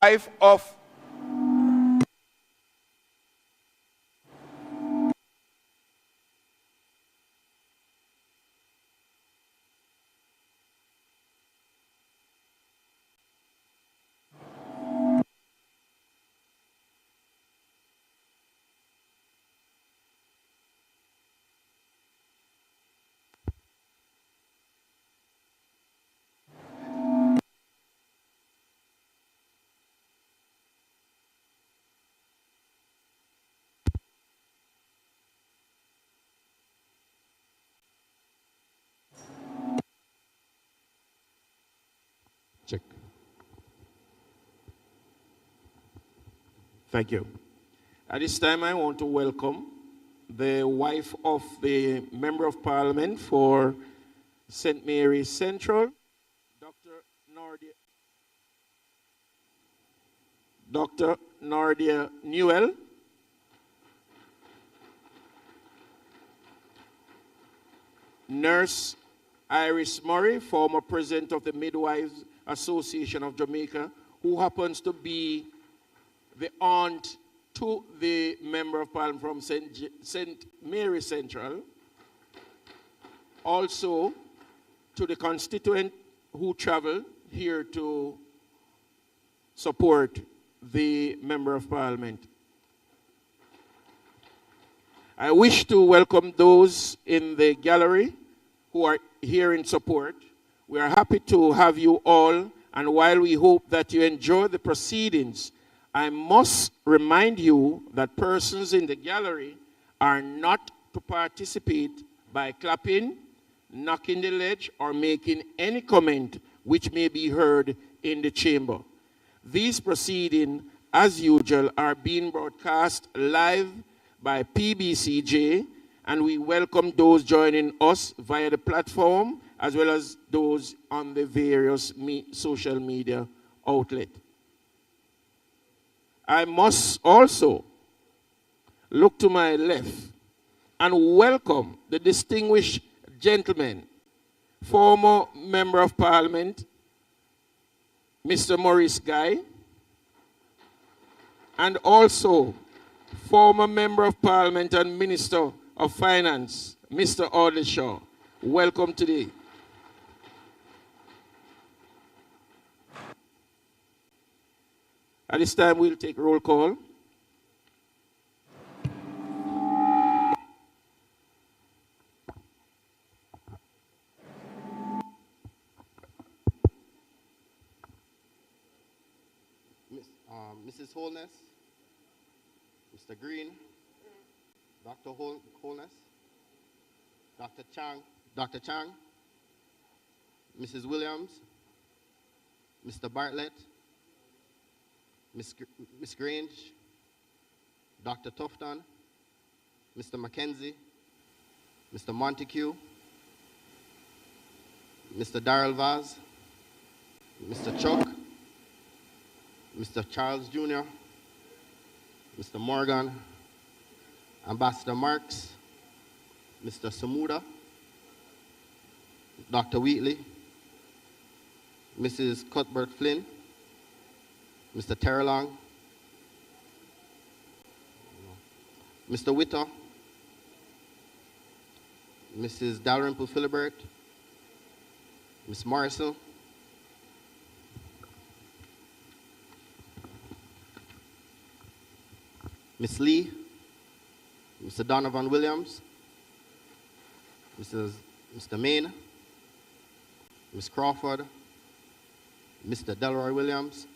wife of Check. Thank you. At this time, I want to welcome the wife of the Member of Parliament for St. Mary's Central, Dr. Nordia, Dr. Nordia Newell, Nurse Iris Murray, former president of the Midwives Association of Jamaica, who happens to be the aunt to the Member of Parliament from St. Mary Central, also to the constituent who traveled here to support the Member of Parliament. I wish to welcome those in the gallery who are here in support. We are happy to have you all, and while we hope that you enjoy the proceedings, I must remind you that persons in the gallery are not to participate by clapping, knocking the ledge, or making any comment which may be heard in the chamber. These proceedings, as usual, are being broadcast live by PBCJ, and we welcome those joining us via the platform as well as those on the various social media outlets. I must also look to my left and welcome the distinguished gentleman, former Member of Parliament, Mr. Maurice Guy, and also former Member of Parliament and Minister of Finance, Mr. Audley Shaw. Welcome today. At this time, we'll take roll call. Mrs. Holness, Mr. Green, Dr. Holness, Dr. Chang, Mrs. Williams, Mr. Bartlett, Miss Grange, Dr. Tufton, Mr. Mackenzie, Mr. Montague, Mr. Darrell Vaz, Mr. Chuck, Mr. Charles Jr., Mr. Morgan, Ambassador Marks, Mr. Samuda, Dr. Wheatley, Mrs. Cuthbert Flynn, Mr. Terrelong, Mr. Witter, Mrs. Dalrymple Philibert, Ms. Morrison, Ms. Lee, Mr. Donovan Williams, Mr. Main, Ms. Crawford, Mr. Delroy Williams,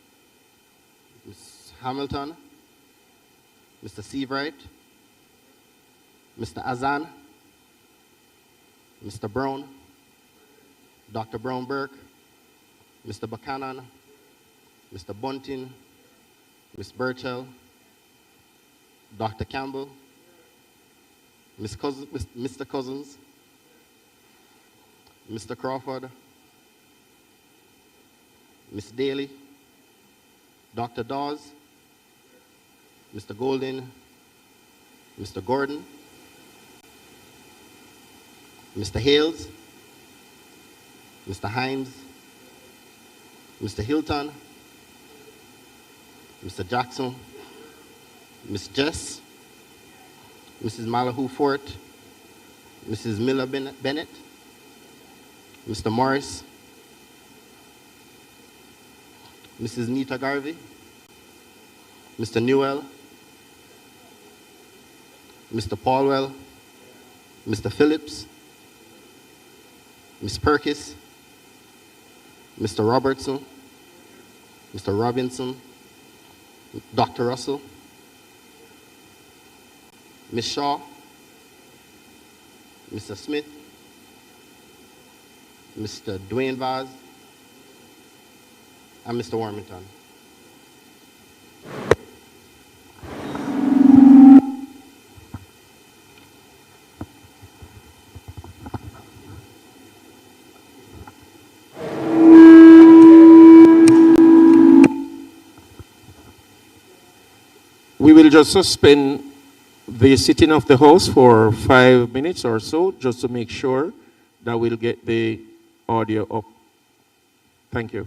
Ms. Hamilton, Mr. Seavright, Mr. Azan, Mr. Brown, Dr. Brown Burke, Mr. Buchanan, Mr. Bunting, Ms. Burchell, Dr. Campbell, Mr. Cousins, Mr. Crawford, Ms. Daly, Dr. Dawes, Mr. Golden, Mr. Gordon, Mr. Hales, Mr. Hines, Mr. Hilton, Mr. Jackson, Miss Jess, Mrs. Malahoo Fort, Mrs. Miller Bennett, Mr. Morris, Mrs. Nita Garvey, Mr. Newell, Mr. Paulwell, Mr. Phillips, Ms. Perkis, Mr. Robertson, Mr. Robinson, Dr. Russell, Ms. Shaw, Mr. Smith, Mr. Dwayne Vaz, and Mr. Warmington. We will just suspend the sitting of the House for 5 minutes or so, just to make sure that we'll get the audio up. Thank you.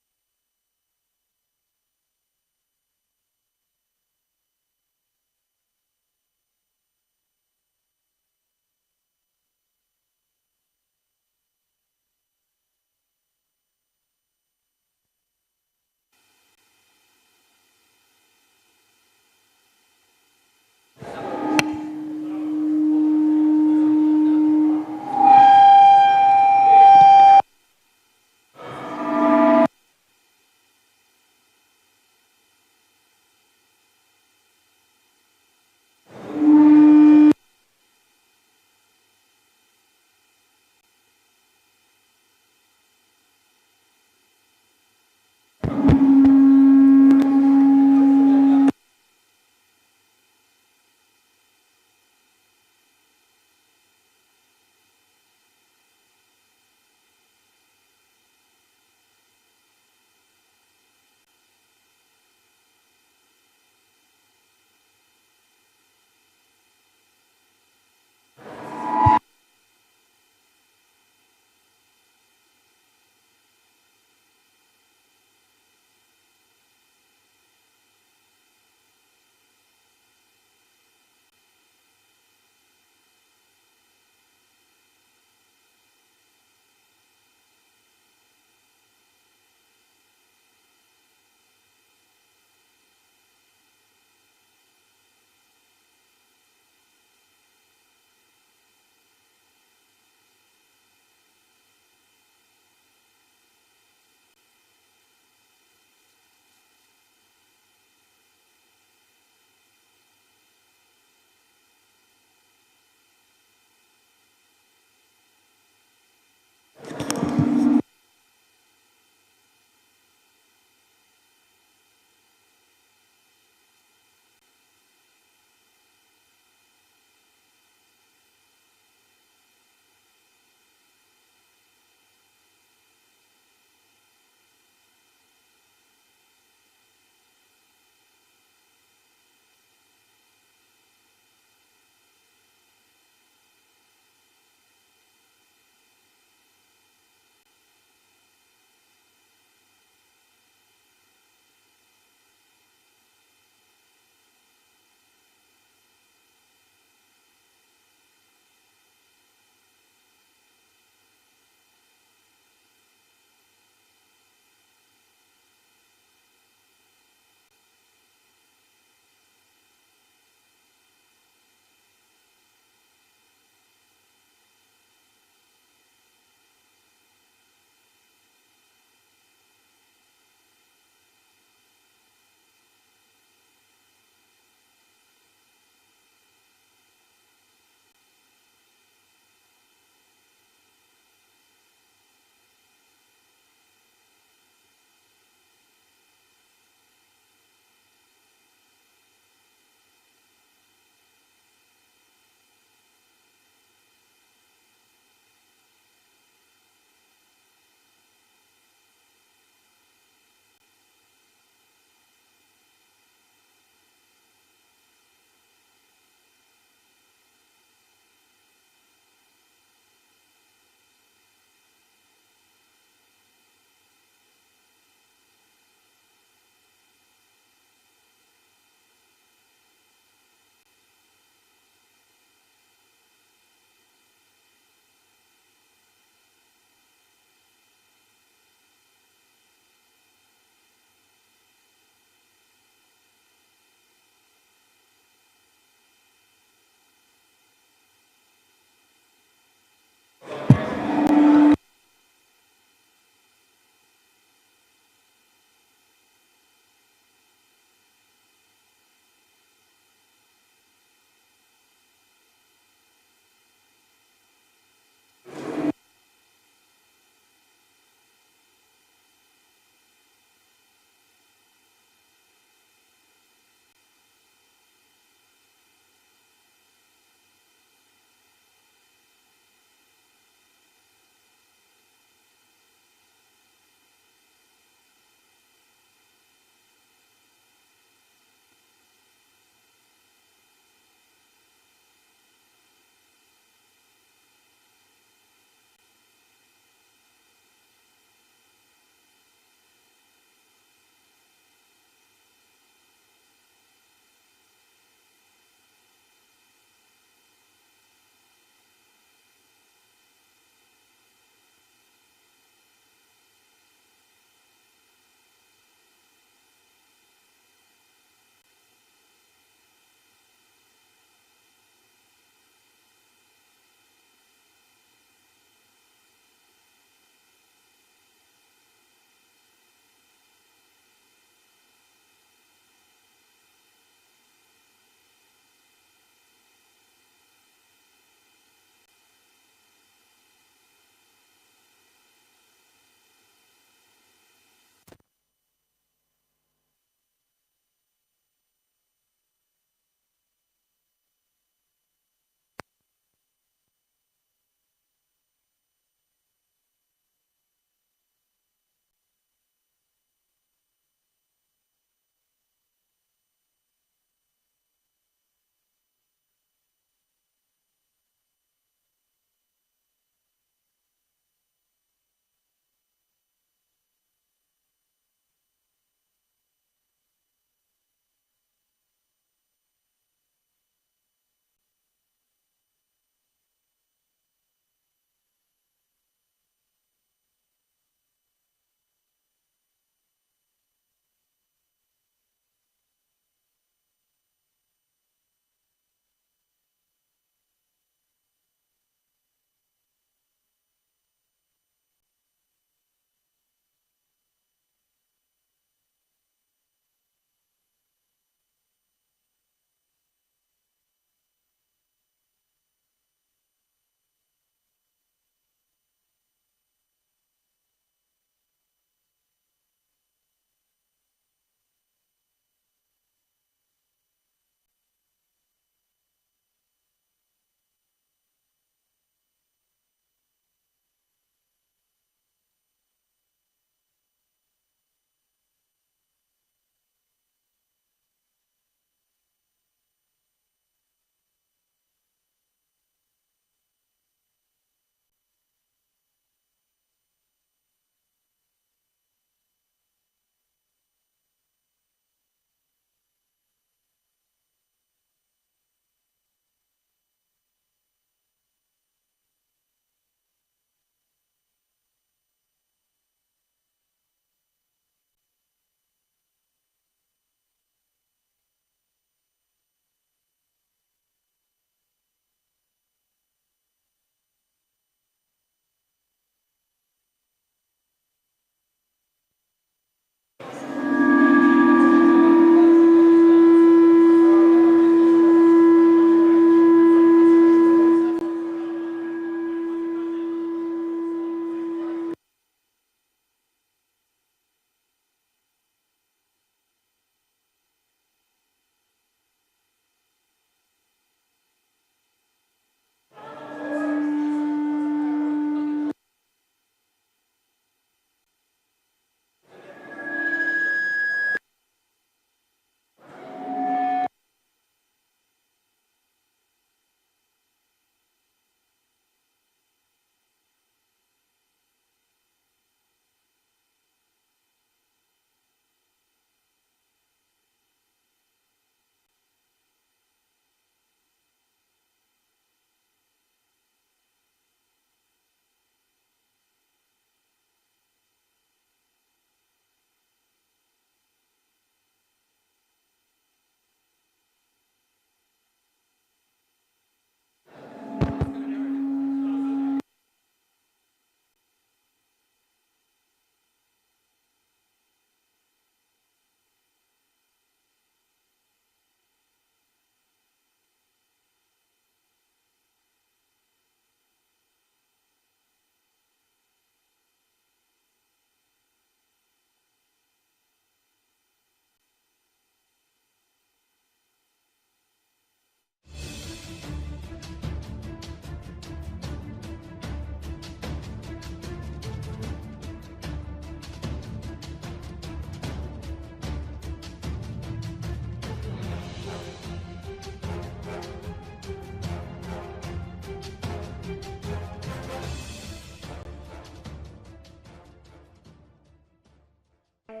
Me,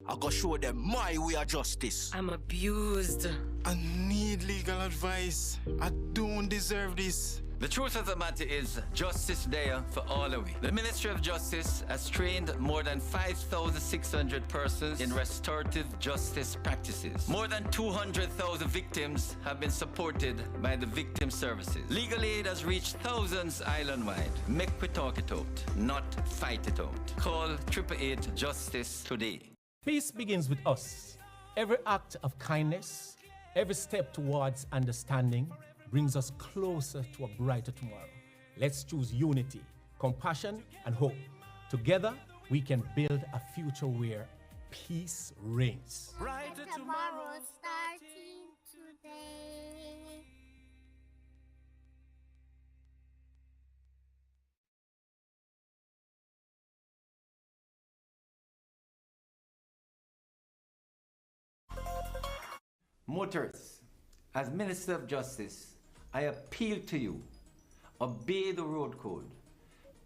I go show them my way of justice. I'm abused. I need legal advice. I don't deserve this. The truth of the matter is, justice there for all of it. The Ministry of Justice has trained more than 5,600 persons in restorative justice practices. More than 200,000 victims have been supported by the victim services. Legal aid has reached thousands island-wide. Make we talk it out, not fight it out. Call 888 Justice today. Peace begins with us. Every act of kindness, every step towards understanding brings us closer to a brighter tomorrow. Let's choose unity, compassion, and hope. Together, we can build a future where peace reigns. Brighter tomorrow starting today. Motorists, as Minister of Justice, I appeal to you, obey the road code,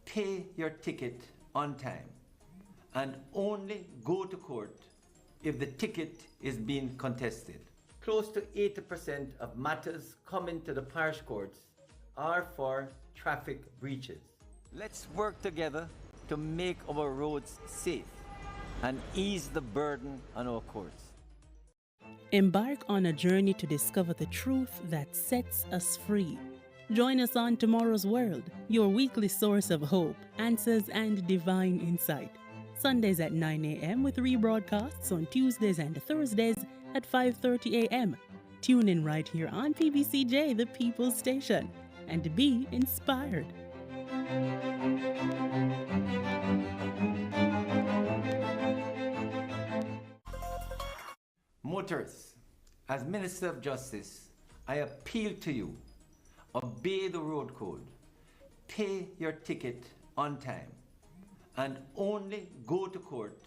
pay your ticket on time, and only go to court if the ticket is being contested. Close to 80% of matters coming to the parish courts are for traffic breaches. Let's work together to make our roads safe and ease the burden on our courts. Embark on a journey to discover the truth that sets us free. Join us on Tomorrow's World, your weekly source of hope, answers, and divine insight. Sundays at 9 a.m. with rebroadcasts on Tuesdays and Thursdays at 5:30 a.m. Tune in right here on PBCJ, the People's Station, and be inspired. Motorists, as Minister of Justice, I appeal to you, obey the road code, pay your ticket on time, and only go to court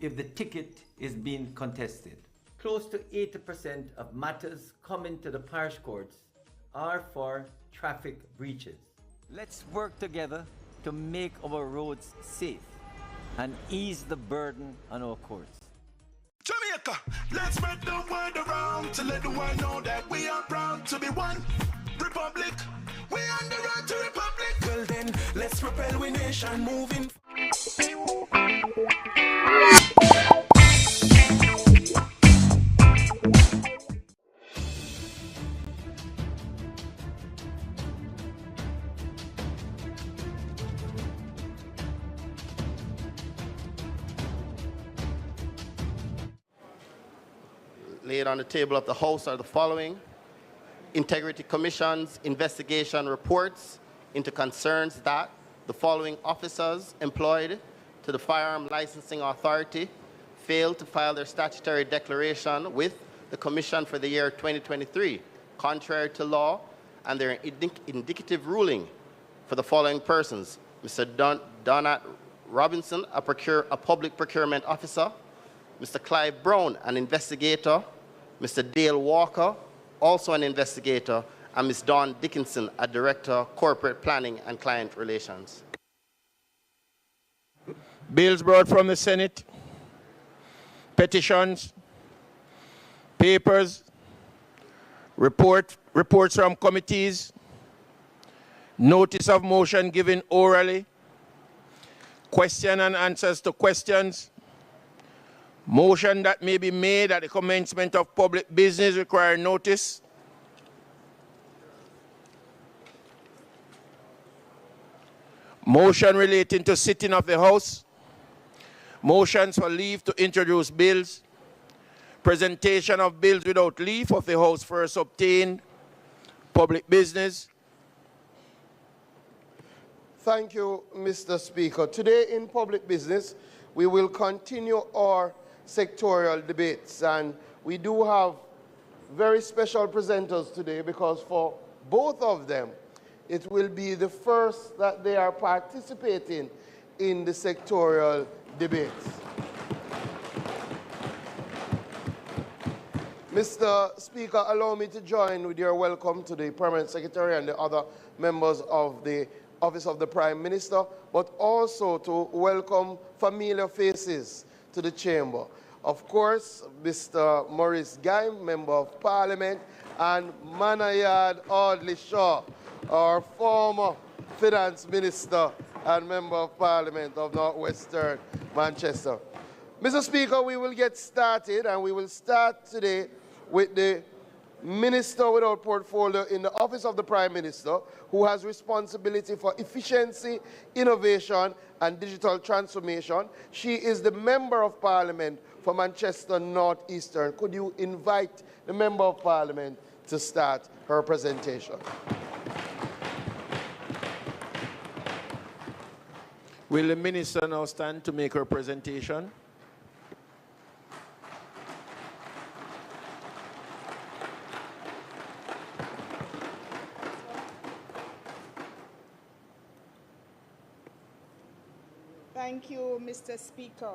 if the ticket is being contested. Close to 80% of matters coming to the parish courts are for traffic breaches. Let's work together to make our roads safe and ease the burden on our courts. Jamaica, let's spread the word around to let the world know that we are proud to be one republic. We on the road to republic. Well then, let's propel we nation moving. Laid on the table of the House are the following: Integrity Commission's investigation reports into concerns that the following officers employed to the Firearm Licensing Authority failed to file their statutory declaration with the Commission for the year 2023, contrary to law, and their indicative ruling for the following persons: Mr. Donat Robinson, a public procurement officer; Mr. Clive Brown, an investigator; Mr. Dale Walker, also an investigator; and Ms. Dawn Dickinson, a director, corporate planning and client relations. Bills brought from the Senate, petitions, papers, reports from committees, notice of motion given orally, question and answers to questions, motion that may be made at the commencement of public business requiring notice, motion relating to sitting of the House, motions for leave to introduce bills, presentation of bills without leave of the House first obtained, public business. Thank you, Mr. Speaker. Today in public business, we will continue our sectorial debates, and we do have very special presenters today because for both of them, it will be the first that they are participating in the sectorial debates. Mr. Speaker, allow me to join with your welcome to the Permanent Secretary and the other members of the Office of the Prime Minister, but also to welcome familiar faces to the chamber. Of course, Mr. Maurice Guy, Member of Parliament, and Manayard Audley Shaw, our former Finance Minister and Member of Parliament of Northwestern Manchester. Mr. Speaker, we will get started, and we will start today with the Minister without portfolio in the Office of the Prime Minister, who has responsibility for efficiency, innovation, and digital transformation. She is the Member of Parliament for Manchester North Eastern. Could you invite the Member of Parliament to start her presentation? Will the Minister now stand to make her presentation? Thank you, Mr. Speaker.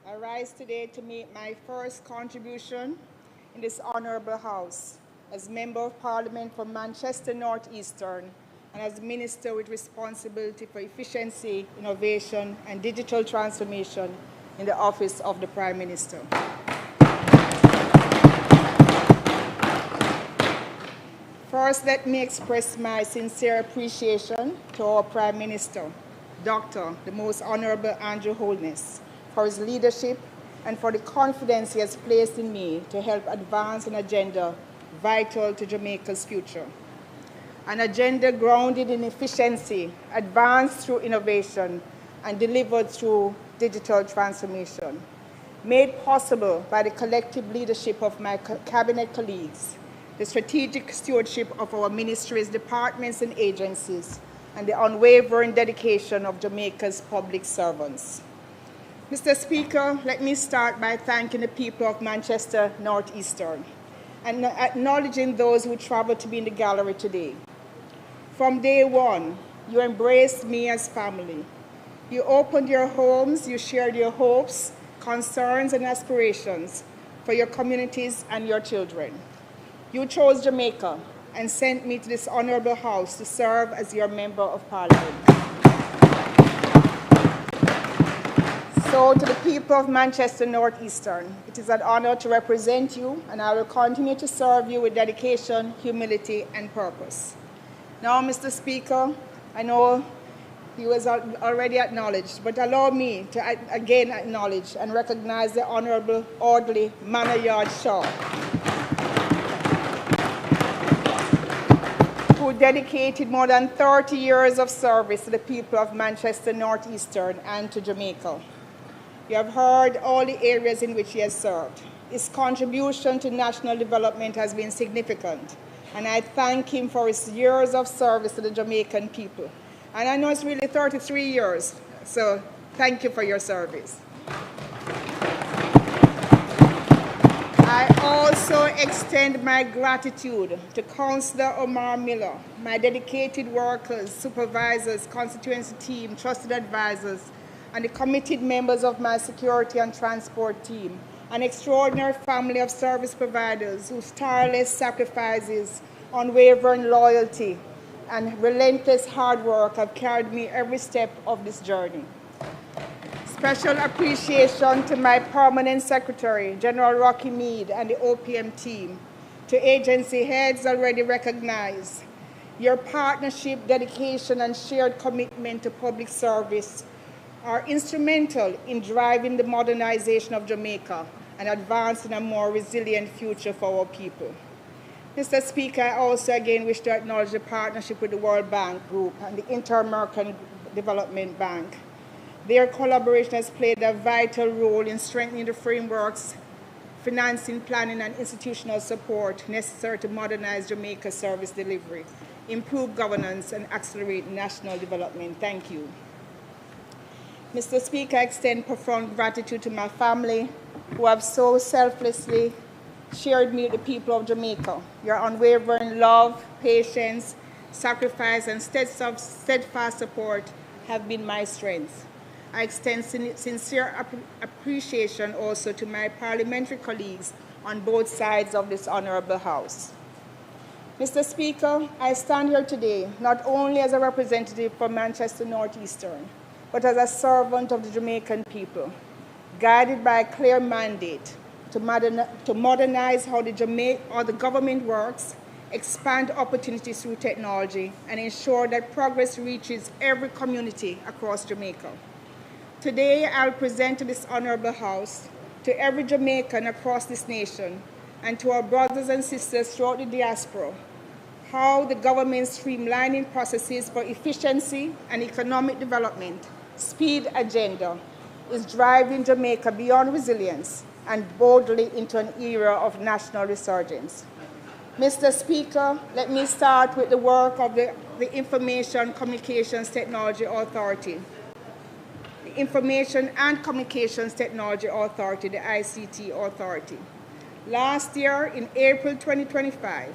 I rise today to make my first contribution in this honorable House as Member of Parliament for Manchester North Eastern and as Minister with responsibility for efficiency, innovation, and digital transformation in the Office of the Prime Minister. First, let me express my sincere appreciation to our Prime Minister, Dr. the Most Honorable Andrew Holness, for his leadership and for the confidence he has placed in me to help advance an agenda vital to Jamaica's future. An agenda grounded in efficiency, advanced through innovation, and delivered through digital transformation, made possible by the collective leadership of my cabinet colleagues, the strategic stewardship of our ministries, departments, and agencies, and the unwavering dedication of Jamaica's public servants. Mr. Speaker, let me start by thanking the people of Manchester North Eastern and acknowledging those who traveled to be in the gallery today. From day one, you embraced me as family. You opened your homes, you shared your hopes, concerns, and aspirations for your communities and your children. You chose Jamaica and sent me to this honorable House to serve as your Member of Parliament. So to the people of Manchester North Eastern, it is an honor to represent you, and I will continue to serve you with dedication, humility, and purpose. Now, Mr. Speaker, I know he was already acknowledged, but allow me to again acknowledge and recognize the Honorable Audley Manayard Shaw, who dedicated more than 30 years of service to the people of Manchester North Eastern and to Jamaica. You have heard all the areas in which he has served. His contribution to national development has been significant, and I thank him for his years of service to the Jamaican people. And I know it's really 33 years, so thank you for your service. I also extend my gratitude to Councillor Omar Miller, my dedicated workers, supervisors, constituency team, trusted advisors, and the committed members of my security and transport team, an extraordinary family of service providers whose tireless sacrifices, unwavering loyalty, and relentless hard work have carried me every step of this journey. Special appreciation to my Permanent Secretary, General Rocky Mead, and the OPM team, to agency heads already recognized. Your partnership, dedication, and shared commitment to public service are instrumental in driving the modernization of Jamaica and advancing a more resilient future for our people. Mr. Speaker, I also again wish to acknowledge the partnership with the World Bank Group and the Inter-American Development Bank. Their collaboration has played a vital role in strengthening the frameworks, financing, planning, and institutional support necessary to modernize Jamaica's service delivery, improve governance, and accelerate national development. Thank you. Mr. Speaker, I extend profound gratitude to my family who have so selflessly shared me with the people of Jamaica. Your unwavering love, patience, sacrifice, and steadfast support have been my strength. I extend sincere appreciation also to my parliamentary colleagues on both sides of this honorable House. Mr. Speaker, I stand here today not only as a representative for Manchester Northeastern, but as a servant of the Jamaican people, guided by a clear mandate to modernize how the government works, expand opportunities through technology, and ensure that progress reaches every community across Jamaica. Today, I'll present to this honorable House, to every Jamaican across this nation, and to our brothers and sisters throughout the diaspora, how the government's streamlining processes for efficiency and economic development, speed agenda, is driving Jamaica beyond resilience and boldly into an era of national resurgence. Mr. Speaker, let me start with the work of the Information Communications Technology Authority. The Information and Communications Technology Authority, the ICT Authority. Last year, in April 2025,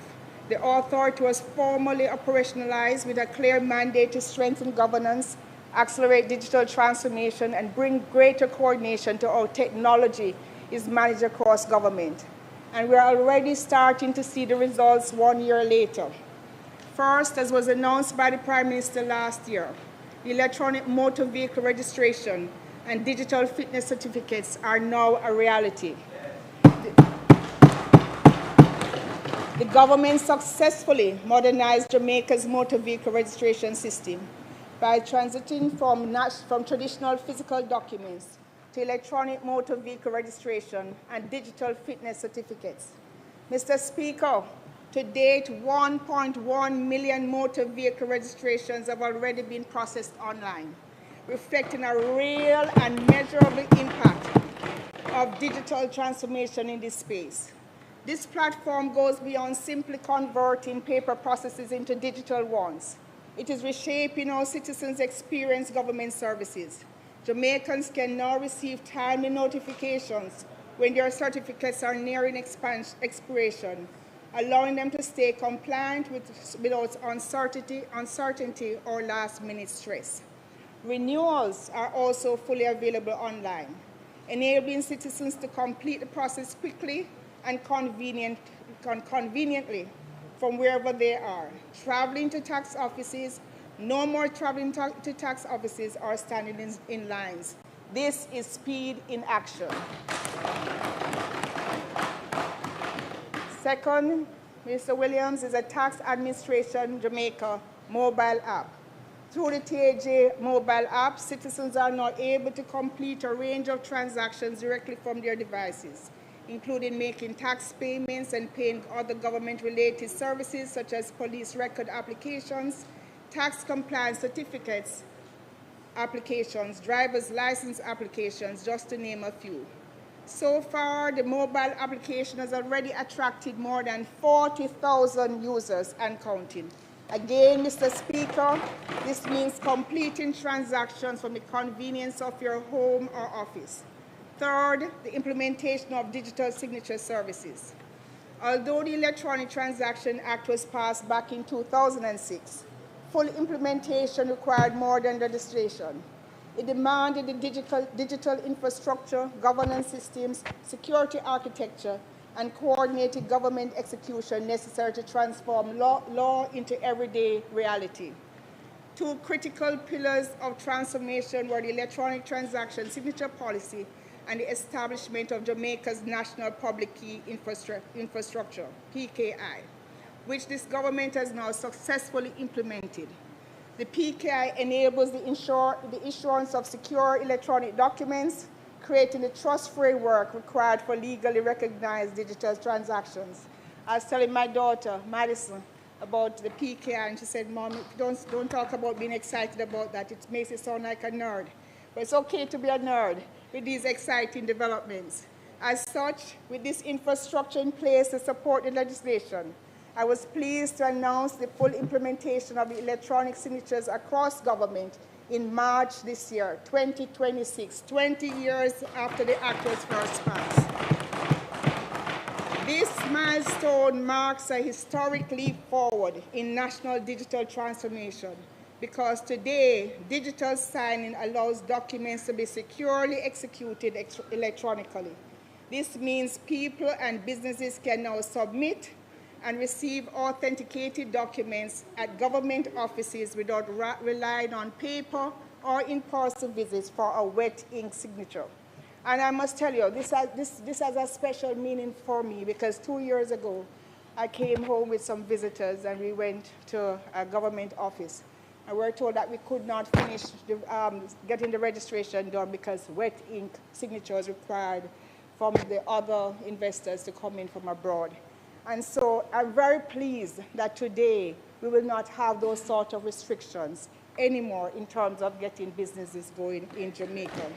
the authority was formally operationalized with a clear mandate to strengthen governance, accelerate digital transformation, and bring greater coordination to how technology is managed across government. And we are already starting to see the results 1 year later. First, as was announced by the Prime Minister last year, the electronic motor vehicle registration and digital fitness certificates are now a reality. The government successfully modernized Jamaica's motor vehicle registration system by transiting from traditional physical documents to electronic motor vehicle registration and digital fitness certificates. Mr. Speaker, to date, 1.1 million motor vehicle registrations have already been processed online, reflecting a real and measurable impact of digital transformation in this space. This platform goes beyond simply converting paper processes into digital ones. It is reshaping how citizens experience government services. Jamaicans can now receive timely notifications when their certificates are nearing expiration, allowing them to stay compliant without uncertainty or last-minute stress. Renewals are also fully available online, enabling citizens to complete the process quickly and conveniently from wherever they are. Traveling to tax offices, no more traveling to tax offices or standing in lines. This is speed in action. Second, Mr. Williams, is a Tax Administration Jamaica mobile app. Through the TAJ mobile app, citizens are now able to complete a range of transactions directly from their devices, including making tax payments and paying other government-related services such as police record applications, tax compliance certificates applications, driver's license applications, just to name a few. So far, the mobile application has already attracted more than 40,000 users and counting. Again, Mr. Speaker, this means completing transactions from the convenience of your home or office. Third, the implementation of digital signature services. Although the Electronic Transaction Act was passed back in 2006, full implementation required more than registration. It demanded the digital infrastructure, governance systems, security architecture, and coordinated government execution necessary to transform law into everyday reality. Two critical pillars of transformation were the electronic transaction signature policy and the establishment of Jamaica's National Public Key Infrastructure, PKI, which this government has now successfully implemented. The PKI enables the issuance of secure electronic documents, creating the trust framework required for legally recognized digital transactions. I was telling my daughter, Madison, about the PKI, and she said, Mom, don't talk about being excited about that. It makes it sound like a nerd. But it's okay to be a nerd with these exciting developments. As such, with this infrastructure in place to support the legislation, I was pleased to announce the full implementation of the electronic signatures across government in March this year, 2026, 20 years after the Act was first passed. This milestone marks a historic leap forward in national digital transformation because today, digital signing allows documents to be securely executed electronically. This means people and businesses can now submit and receive authenticated documents at government offices without relying on paper or in-person visits for a wet ink signature. And I must tell you, this has a special meaning for me because 2 years ago, I came home with some visitors and we went to a government office. And we were told that we could not finish getting the registration done because wet ink signatures required from the other investors to come in from abroad. And so I'm very pleased that today we will not have those sort of restrictions anymore in terms of getting businesses going in Jamaica.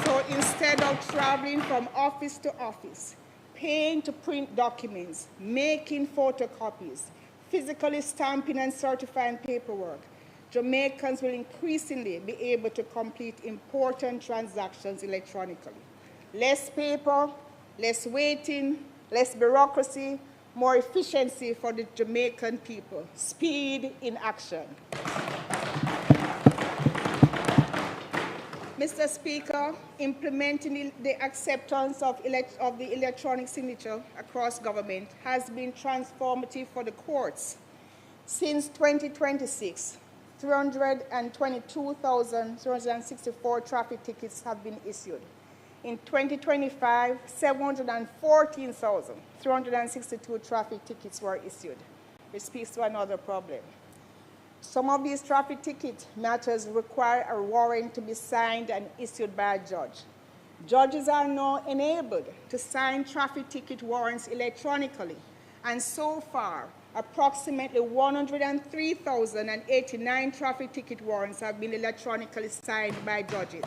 So instead of traveling from office to office, paying to print documents, making photocopies, physically stamping and certifying paperwork, Jamaicans will increasingly be able to complete important transactions electronically. Less paper, less waiting, less bureaucracy, more efficiency for the Jamaican people. Speed in action. Mr. Speaker, implementing the acceptance of the electronic signature across government has been transformative for the courts. Since 2026, 322,364 traffic tickets have been issued. In 2025, 714,362 traffic tickets were issued, which speaks to another problem. Some of these traffic ticket matters require a warrant to be signed and issued by a judge. Judges are now enabled to sign traffic ticket warrants electronically, and so far, approximately 103,089 traffic ticket warrants have been electronically signed by judges.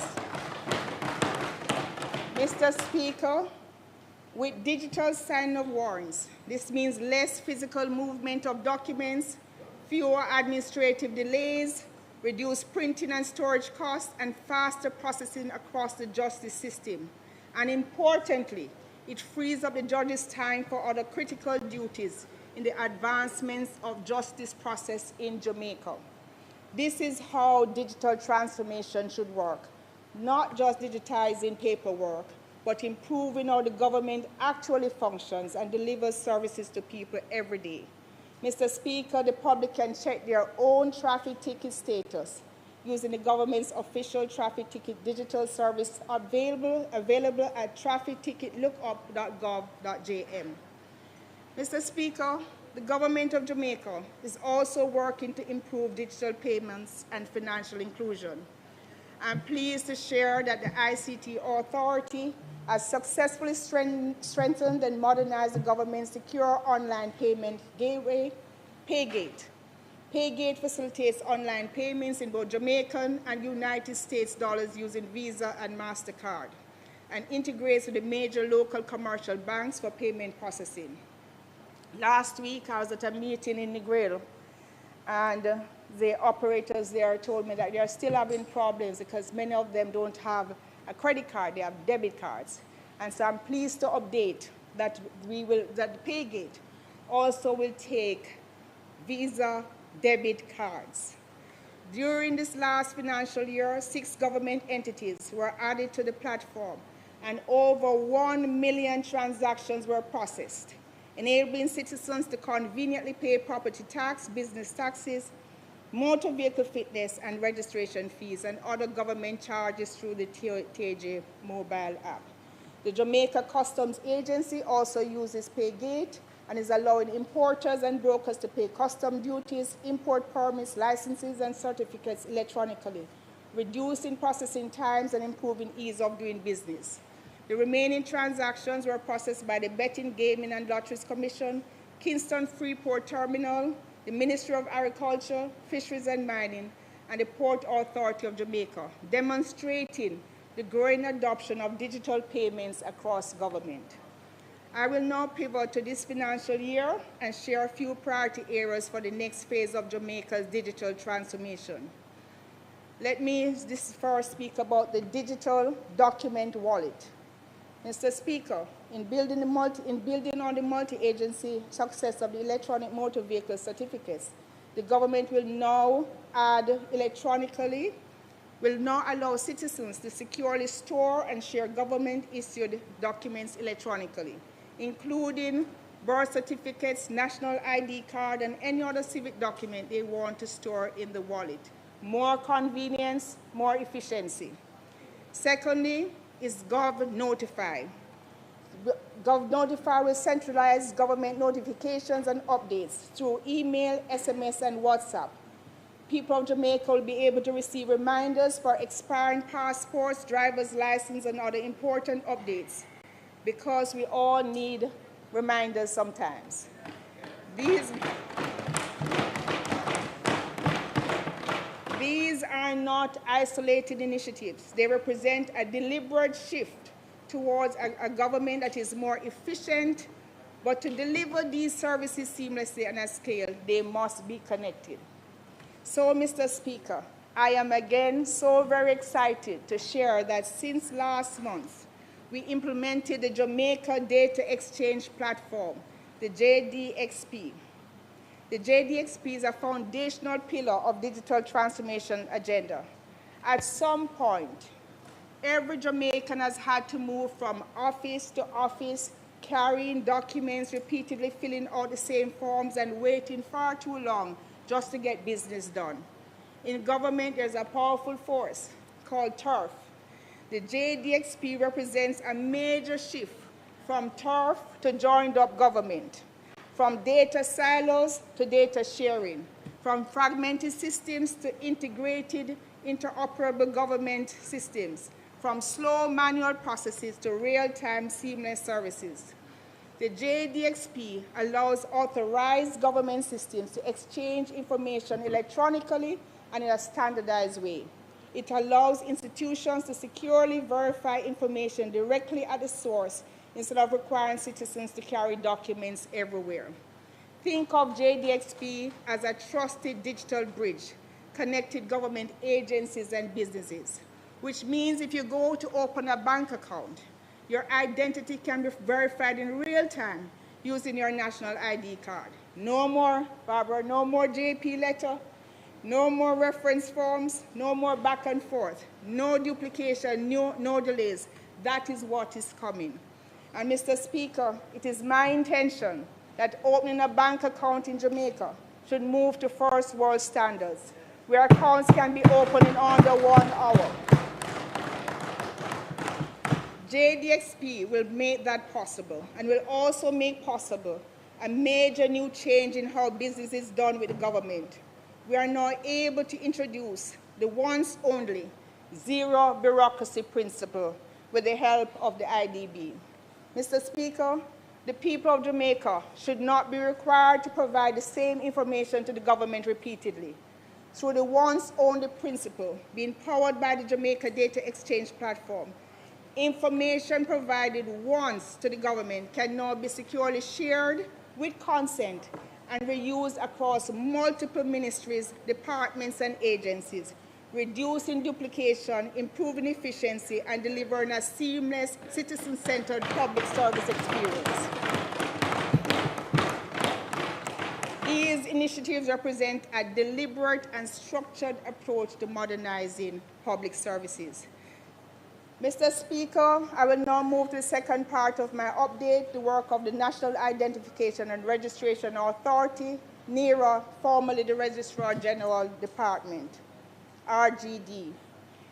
Mr. Speaker, with digital signing of warrants, this means less physical movement of documents, fewer administrative delays, reduced printing and storage costs, and faster processing across the justice system. And importantly, it frees up the judges' time for other critical duties in the advancements of justice process in Jamaica. This is how digital transformation should work, not just digitizing paperwork, but improving how the government actually functions and delivers services to people every day. Mr. Speaker, the public can check their own traffic ticket status using the government's official traffic ticket digital service available at trafficticketlookup.gov.jm. Mr. Speaker, the government of Jamaica is also working to improve digital payments and financial inclusion. I'm pleased to share that the ICT Authority has successfully strengthened and modernized the government's secure online payment gateway, Paygate. Paygate facilitates online payments in both Jamaican and United States dollars using Visa and MasterCard, and integrates with the major local commercial banks for payment processing. Last week, I was at a meeting in Negril, and the operators there told me that they are still having problems because many of them don't have a credit card, they have debit cards. And so I'm pleased to update that that Paygate also will take Visa debit cards. During this last financial year, 6 government entities were added to the platform, and over 1 million transactions were processed, enabling citizens to conveniently pay property tax, business taxes, motor vehicle fitness and registration fees, and other government charges through the TJ mobile app. The Jamaica Customs Agency also uses Paygate and is allowing importers and brokers to pay custom duties, import permits, licenses, and certificates electronically, reducing processing times and improving ease of doing business. The remaining transactions were processed by the Betting, Gaming, and Lotteries Commission, Kingston Freeport Terminal, the Ministry of Agriculture, Fisheries and Mining, and the Port Authority of Jamaica, demonstrating the growing adoption of digital payments across government. I will now pivot to this financial year and share a few priority areas for the next phase of Jamaica's digital transformation. Let me first speak about the digital document wallet. Mr. Speaker, in building on the multi-agency success of the electronic motor vehicle certificates, the government will now add electronically will now allow citizens to securely store and share government-issued documents electronically, including birth certificates, national ID card, and any other civic document they want to store in the wallet. More convenience, more efficiency. Secondly is Gov Notify. Gov Notify will centralize government notifications and updates through email, SMS, and WhatsApp. People of Jamaica will be able to receive reminders for expiring passports, driver's license, and other important updates, because we all need reminders sometimes. These are not isolated initiatives. They represent a deliberate shift towards a government that is more efficient, but to deliver these services seamlessly and at scale, they must be connected. So, Mr. Speaker, I am again so very excited to share that since last month, we implemented the Jamaica Data Exchange Platform, the JDXP. The JDXP is a foundational pillar of digital transformation agenda. At some point, every Jamaican has had to move from office to office, carrying documents, repeatedly filling out the same forms, and waiting far too long just to get business done. In government, there's a powerful force called turf. The JDXP represents a major shift from turf to joined-up government, from data silos to data sharing, from fragmented systems to integrated, interoperable government systems, from slow manual processes to real-time seamless services. The JDXP allows authorized government systems to exchange information electronically and in a standardized way. It allows institutions to securely verify information directly at the source instead of requiring citizens to carry documents everywhere. Think of JDXP as a trusted digital bridge, connecting government agencies and businesses, which means if you go to open a bank account, your identity can be verified in real time using your national ID card. No more, Barbara, no more JP letter, no more reference forms, no more back and forth, no duplication, no delays. That is what is coming. And Mr. Speaker, it is my intention that opening a bank account in Jamaica should move to first world standards, where accounts can be opened in under 1 hour. JDXP will make that possible and will also make possible a major new change in how business is done with the government. We are now able to introduce the once only zero bureaucracy principle with the help of the IDB. Mr. Speaker, the people of Jamaica should not be required to provide the same information to the government repeatedly. Through the once only principle being powered by the Jamaica Data Exchange Platform, information provided once to the government can now be securely shared with consent and reused across multiple ministries, departments, and agencies, reducing duplication, improving efficiency, and delivering a seamless, citizen-centered public service experience. These initiatives represent a deliberate and structured approach to modernizing public services. Mr. Speaker, I will now move to the second part of my update, the work of the National Identification and Registration Authority, NERA, formerly the Registrar General Department, RGD.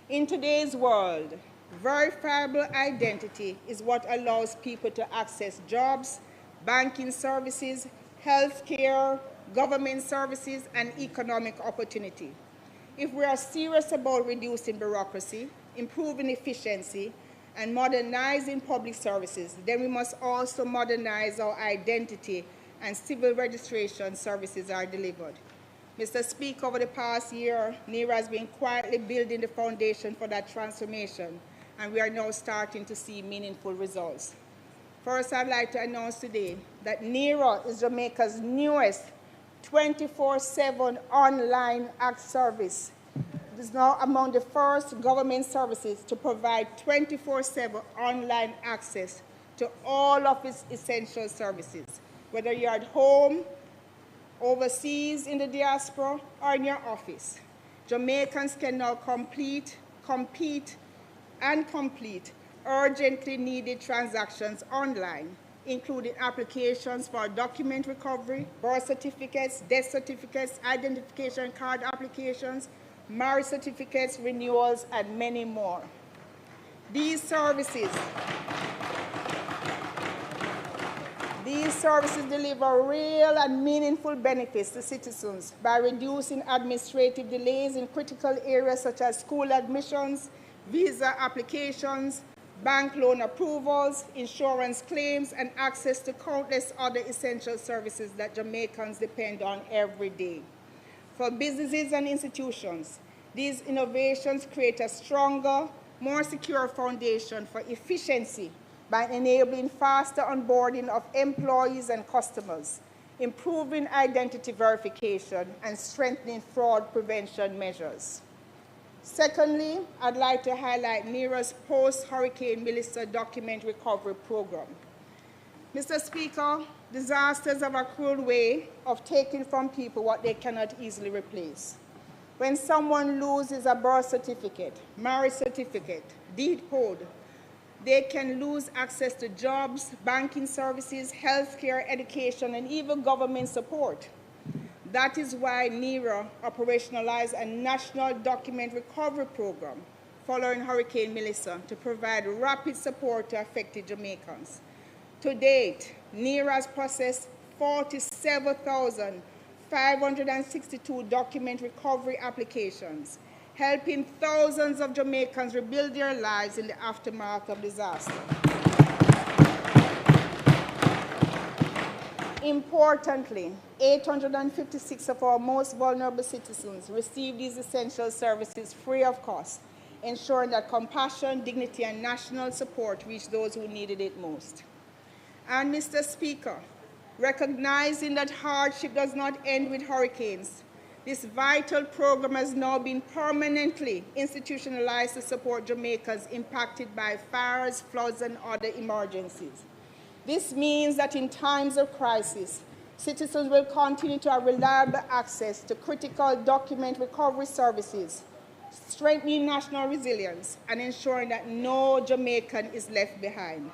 In today's world, verifiable identity is what allows people to access jobs, banking services, healthcare, government services, and economic opportunity. If we are serious about reducing bureaucracy, improving efficiency, and modernizing public services, then we must also modernize our identity and civil registration services are delivered. Mr. Speaker, over the past year, NERA has been quietly building the foundation for that transformation, and we are now starting to see meaningful results. First, I'd like to announce today that NERA is Jamaica's newest 24/7 online act service. It is now among the first government services to provide 24/7 online access to all of its essential services, whether you're at home, overseas in the diaspora, or in your office. Jamaicans can now compete, and complete urgently needed transactions online, including applications for document recovery, birth certificates, death certificates, identification card applications, marriage certificates, renewals, and many more. These services deliver real and meaningful benefits to citizens by reducing administrative delays in critical areas such as school admissions, visa applications, bank loan approvals, insurance claims, and access to countless other essential services that Jamaicans depend on every day. For businesses and institutions, these innovations create a stronger, more secure foundation for efficiency by enabling faster onboarding of employees and customers, improving identity verification, and strengthening fraud prevention measures. Secondly, I'd like to highlight NERA's post-Hurricane Melissa document recovery program. Mr. Speaker, disasters have a cruel way of taking from people what they cannot easily replace. When someone loses a birth certificate, marriage certificate, deed code, they can lose access to jobs, banking services, healthcare, education, and even government support. That is why NERA operationalized a national document recovery program following Hurricane Melissa to provide rapid support to affected Jamaicans. To date, NERA has processed 47,562 document recovery applications, helping thousands of Jamaicans rebuild their lives in the aftermath of disaster. Importantly, 856 of our most vulnerable citizens receive these essential services free of cost, ensuring that compassion, dignity, and national support reach those who needed it most. And Mr. Speaker, recognizing that hardship does not end with hurricanes, this vital program has now been permanently institutionalized to support Jamaicans impacted by fires, floods, and other emergencies. This means that in times of crisis, citizens will continue to have reliable access to critical document recovery services, strengthening national resilience and ensuring that no Jamaican is left behind.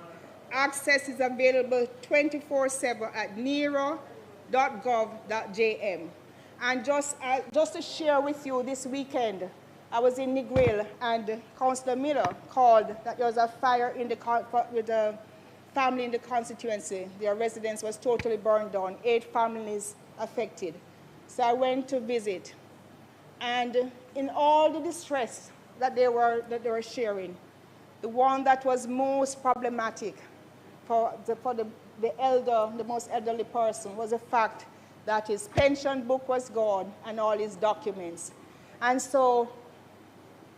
Access is available 24/7 at nero.gov.jm. And just to share with you, this weekend, I was in Negril and Councillor Miller called that there was a fire in with a family in the constituency. Their residence was totally burned down, 8 families affected. So I went to visit. And in all the distress that they were sharing, the one that was most problematic for the most elderly person was the fact that his pension book was gone and all his documents. And so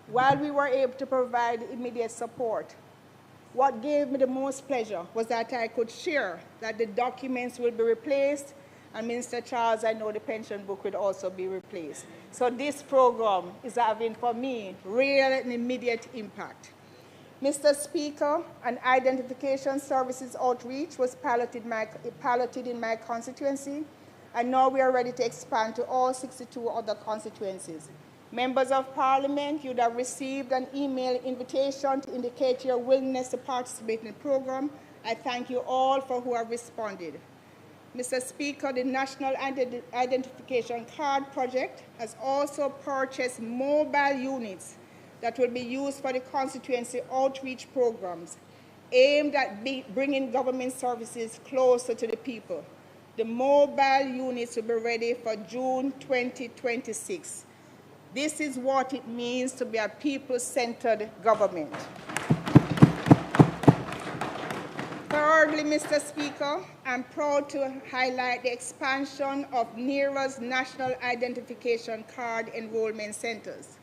while we were able to provide immediate support, what gave me the most pleasure was that I could share that the documents will be replaced, and Minister Charles, I know the pension book will also be replaced. So this program is having, for me, real and immediate impact. Mr. Speaker, an identification services outreach was piloted in my constituency, and now we are ready to expand to all 62 other constituencies. Members of Parliament, you would have received an email invitation to indicate your willingness to participate in the program. I thank you all for who have responded. Mr. Speaker, the National Identification Card Project has also purchased mobile units that will be used for the constituency outreach programs aimed at bringing government services closer to the people. The mobile units will be ready for June 2026. This is what it means to be a people-centered government. Thirdly, Mr. Speaker, I'm proud to highlight the expansion of NERA's National Identification Card Enrollment Centers.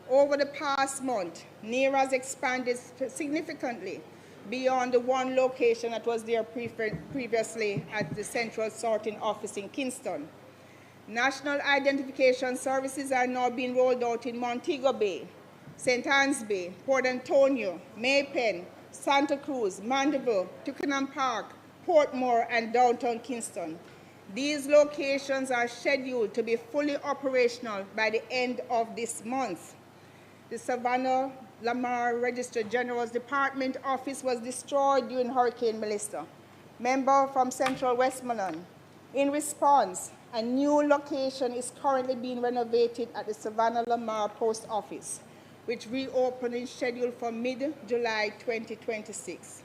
Over the past month, NERA has expanded significantly beyond the one location that was there previously at the Central Sorting Office in Kingston. National identification services are now being rolled out in Montego Bay, St. Anne's Bay, Port Antonio, Maypen, Santa Cruz, Mandeville, Twickenham Park, Portmore, and downtown Kingston. These locations are scheduled to be fully operational by the end of this month. The Savannah Lamar Register General's Department office was destroyed during Hurricane Melissa. Member from Central Westmoreland. In response, a new location is currently being renovated at the Savannah Lamar Post Office, which reopening is scheduled for mid-July 2026.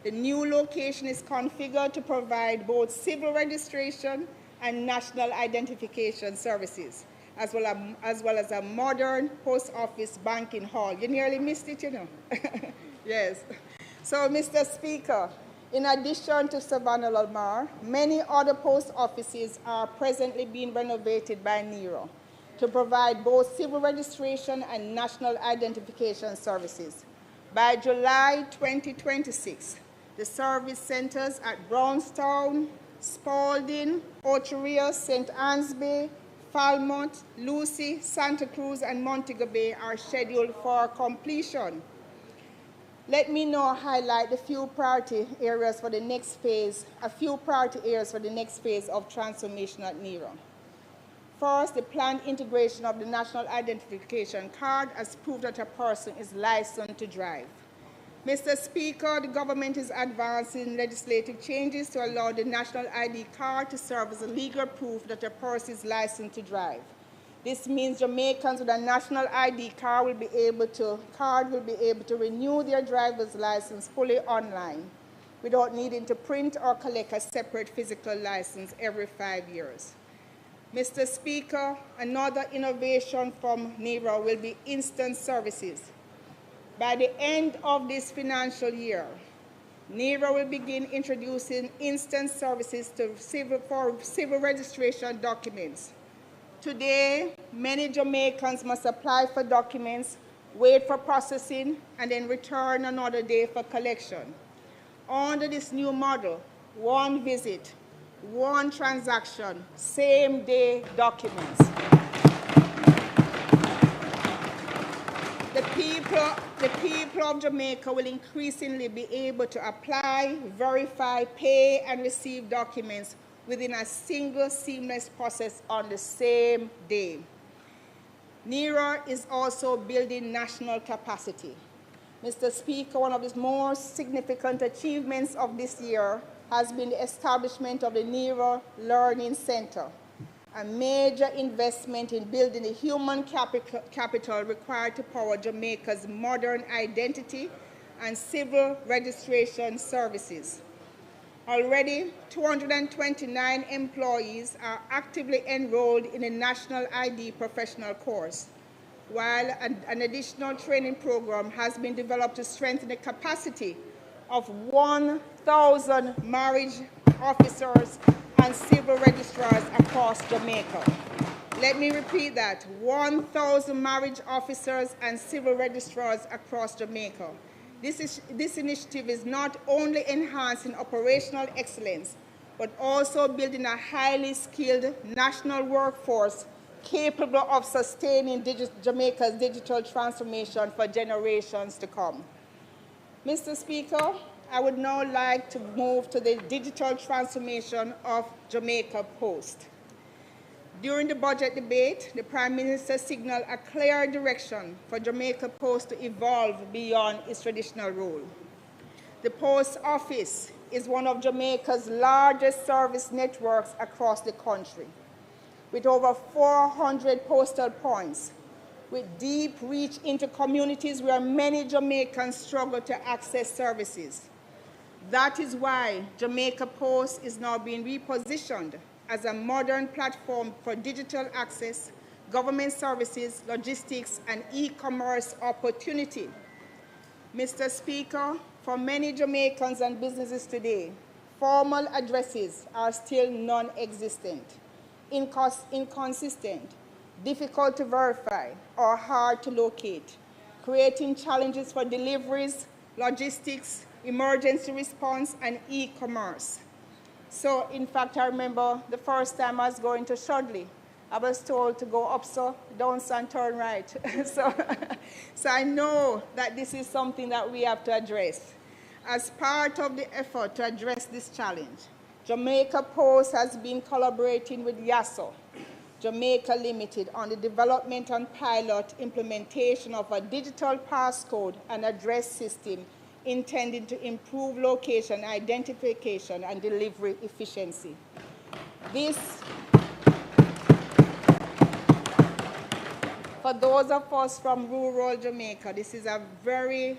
The new location is configured to provide both civil registration and national identification services, as well as a modern post office banking hall. You nearly missed it, you know. Yes. So, Mr. Speaker, in addition to Savannah Lamar, many other post offices are presently being renovated by NERO to provide both civil registration and national identification services. By July 2026, the service centers at Brownstown, Spalding, Oteria, St. Anne's Bay, Falmouth, Lucy, Santa Cruz, and Montego Bay are scheduled for completion. Let me now highlight a few priority areas for the next phase of transformation at NERO. First, the planned integration of the national identification card as proof that a person is licensed to drive. Mr. Speaker, the government is advancing legislative changes to allow the national ID card to serve as a legal proof that a person is licensed to drive. This means Jamaicans with a national ID card will be able to renew their driver's license fully online without needing to print or collect a separate physical license every 5 years. Mr. Speaker, another innovation from NERO will be instant services. By the end of this financial year, NERO will begin introducing instant services for civil registration documents. Today, many Jamaicans must apply for documents, wait for processing, and then return another day for collection. Under this new model, one visit, one transaction, same-day documents. The people of Jamaica will increasingly be able to apply, verify, pay, and receive documents within a single seamless process on the same day. NERO is also building national capacity. Mr. Speaker, one of the most significant achievements of this year has been the establishment of the NERO Learning Center, a major investment in building the human capital required to power Jamaica's modern identity and civil registration services. Already, 229 employees are actively enrolled in a national ID professional course, while an additional training program has been developed to strengthen the capacity of 1,000 marriage officers and civil registrars across Jamaica. Let me repeat that, 1,000 marriage officers and civil registrars across Jamaica. This initiative is not only enhancing operational excellence, but also building a highly skilled national workforce capable of sustaining Jamaica's digital transformation for generations to come. Mr. Speaker, I would now like to move to the digital transformation of Jamaica Post. During the budget debate, the Prime Minister signaled a clear direction for Jamaica Post to evolve beyond its traditional role. The Post Office is one of Jamaica's largest service networks across the country, with over 400 postal points, with deep reach into communities where many Jamaicans struggle to access services. That is why Jamaica Post is now being repositioned as a modern platform for digital access, government services, logistics, and e-commerce opportunity. Mr. Speaker, for many Jamaicans and businesses today, formal addresses are still non-existent, inconsistent, difficult to verify, or hard to locate, creating challenges for deliveries, logistics, emergency response, and e-commerce. So, in fact, I remember the first time I was going to Shudley, I was told to go up so, down so, and turn right. so I know that this is something that we have to address. As part of the effort to address this challenge, Jamaica Post has been collaborating with YASO, Jamaica Limited, on the development and pilot implementation of a digital passcode and address system intended to improve location identification and delivery efficiency. This, for those of us from rural Jamaica, this is a very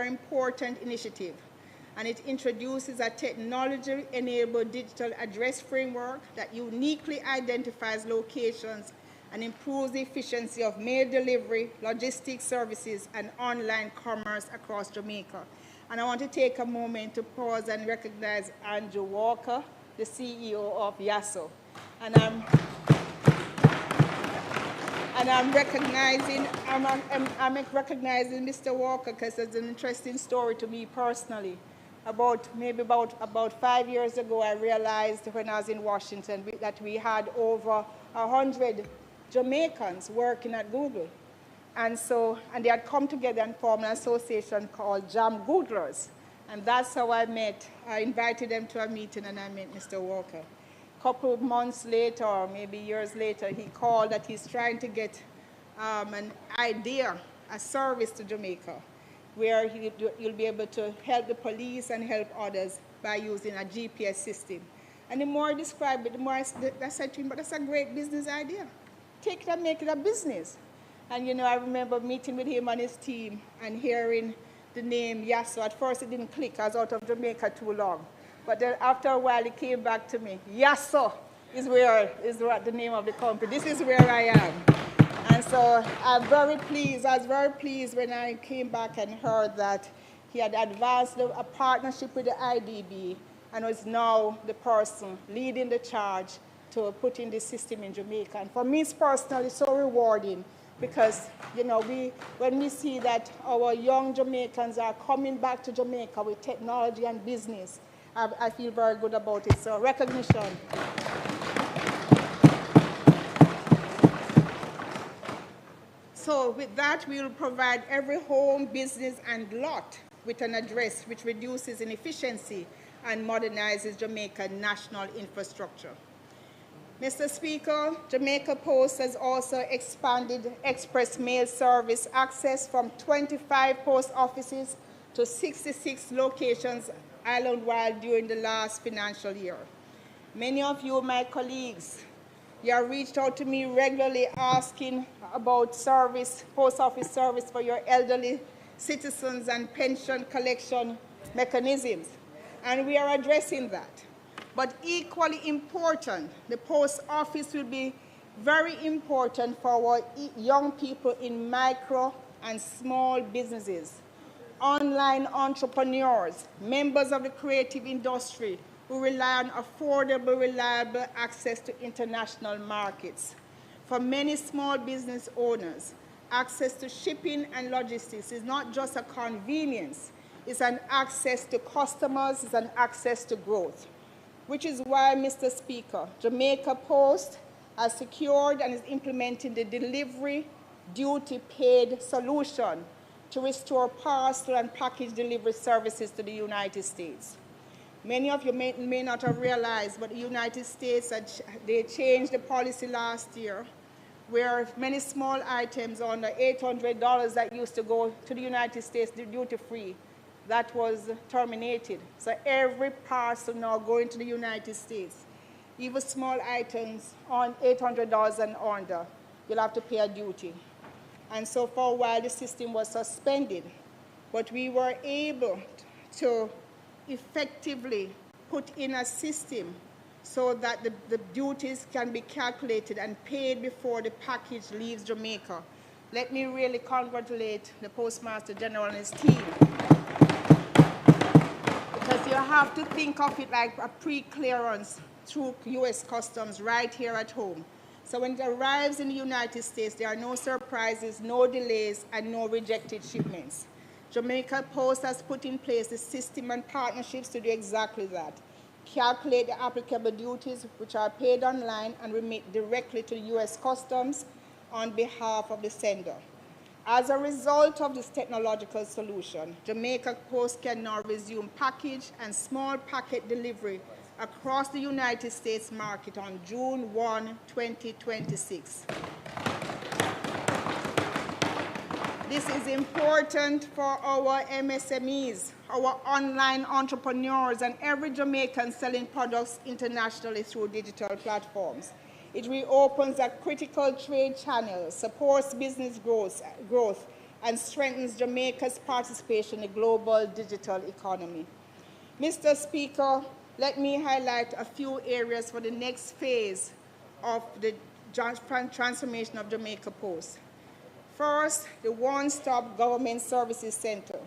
important initiative, and it introduces a technology-enabled digital address framework that uniquely identifies locations and improves the efficiency of mail delivery, logistics services, and online commerce across Jamaica. And I want to take a moment to pause and recognize Andrew Walker, the CEO of YASO. And I'm recognizing Mr. Walker because it's an interesting story to me personally. About 5 years ago, I realized when I was in Washington that we had over 100 Jamaicans working at Google. And they had come together and formed an association called Jam Googlers. And that's how I invited them to a meeting, and I met Mr. Walker. A couple of months later, or maybe years later, he called that he's trying to get an idea, a service to Jamaica, where you'll be able to help the police and help others by using a GPS system. And the more I described it, the more I said to him, but that's a great business idea. Take it and make it a business. And I remember meeting with him and his team and hearing the name YASO. At first it didn't click, I was out of Jamaica too long. But then after a while it came back to me. YASO is the name of the company. This is where I am. And so I was very pleased when I came back and heard that he had advanced a partnership with the IDB and was now the person leading the charge to put in this system in Jamaica. And for me personally, it's so rewarding because, when we see that our young Jamaicans are coming back to Jamaica with technology and business, I feel very good about it. So recognition. So with that, we will provide every home, business, and lot with an address which reduces inefficiency and modernizes Jamaica's national infrastructure. Mr. Speaker, Jamaica Post has also expanded express mail service access from 25 post offices to 66 locations island-wide during the last financial year. Many of you, my colleagues, you have reached out to me regularly asking about post office service for your elderly citizens and pension collection mechanisms, and we are addressing that. But equally important, the post office will be very important for our young people in micro and small businesses, online entrepreneurs, members of the creative industry who rely on affordable, reliable access to international markets. For many small business owners, access to shipping and logistics is not just a convenience, it's an access to customers, it's an access to growth. Which is why, Mr. Speaker, Jamaica Post has secured and is implementing the delivery duty paid solution to restore parcel and package delivery services to the United States. Many of you may not have realized, but the United States, they changed the policy last year, where many small items under $800 that used to go to the United States duty-free, that was terminated. So every parcel now going to the United States, even small items on $800 and under, you'll have to pay a duty. And so for a while, the system was suspended, but we were able to effectively put in a system so that the duties can be calculated and paid before the package leaves Jamaica. Let me really congratulate the Postmaster General and his team, because you have to think of it like a pre-clearance through U.S. Customs right here at home. So when it arrives in the United States, there are no surprises, no delays, and no rejected shipments. Jamaica Post has put in place the system and partnerships to do exactly that. Calculate the applicable duties, which are paid online and remit directly to U.S. Customs on behalf of the sender. As a result of this technological solution, Jamaica Post can now resume package and small packet delivery across the United States market on June 1, 2026. This is important for our MSMEs, our online entrepreneurs, and every Jamaican selling products internationally through digital platforms. It reopens a critical trade channel, supports business growth, and strengthens Jamaica's participation in the global digital economy. Mr. Speaker, let me highlight a few areas for the next phase of the transformation of Jamaica Post. First, the One-Stop Government Services Center.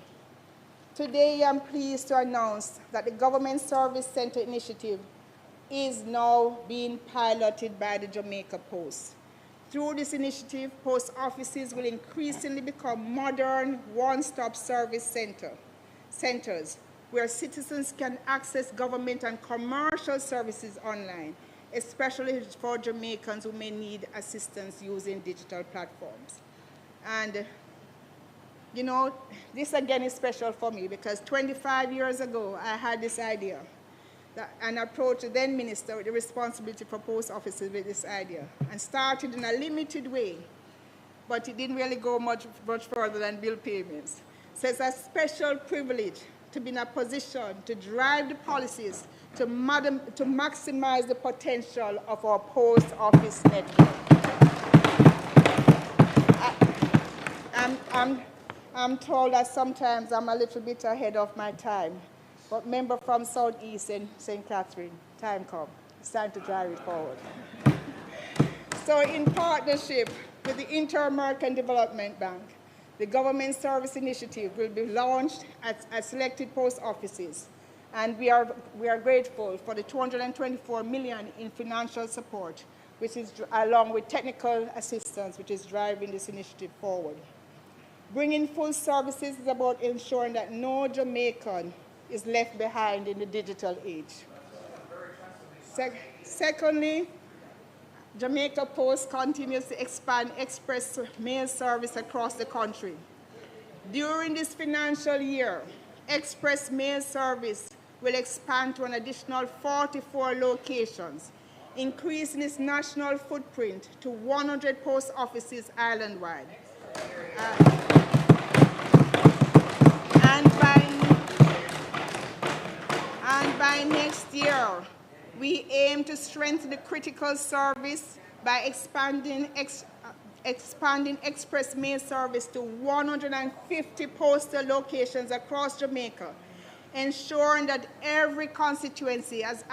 Today, I'm pleased to announce that the Government Service Center initiative is now being piloted by the Jamaica Post. Through this initiative, post offices will increasingly become modern one-stop service centers where citizens can access government and commercial services online, especially for Jamaicans who may need assistance using digital platforms. And, you know, this again is special for me because 25 years ago, I had this idea and approached the then minister with the responsibility for post offices with this idea and started in a limited way, but it didn't really go much further than bill payments. So it's a special privilege to be in a position to drive the policies to maximize the potential of our post office network. I'm told that sometimes I'm a little bit ahead of my time, but member from Southeast and St. Catherine, time come. It's time to drive it forward. So in partnership with the Inter-American Development Bank, the Government Service Initiative will be launched at selected post offices, and we are grateful for the $224 million in financial support, which is along with technical assistance, which is driving this initiative forward. Bringing full services is about ensuring that no Jamaican is left behind in the digital age. Secondly, Jamaica Post continues to expand express mail service across the country. During this financial year, express mail service will expand to an additional 44 locations, increasing its national footprint to 100 post offices island-wide. And by next year, we aim to strengthen the critical service by expanding express mail service to 150 postal locations across Jamaica, ensuring that every constituency has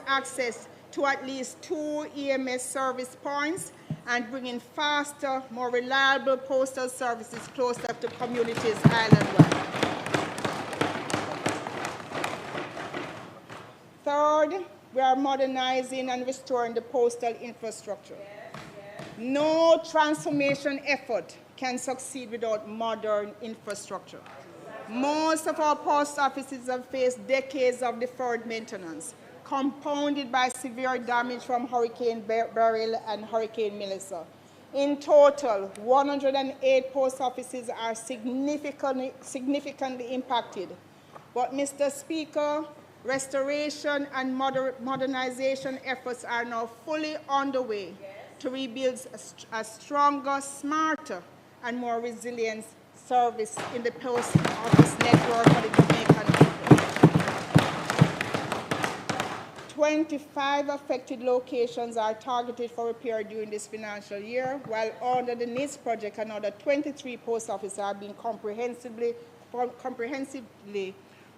access to at least 2 EMS service points and bringing faster, more reliable postal services closer to communities island-wide. Third, we are modernizing and restoring the postal infrastructure. No transformation effort can succeed without modern infrastructure. Most of our post offices have faced decades of deferred maintenance, compounded by severe damage from Hurricane Beryl and Hurricane Melissa. In total, 108 post offices are significantly impacted. But, Mr. Speaker, restoration and modernization efforts are now fully underway to rebuild a stronger, smarter, and more resilient service in the post office network for the Jamaican people. 25 affected locations are targeted for repair during this financial year, while under the NIS project, another 23 post offices are being comprehensively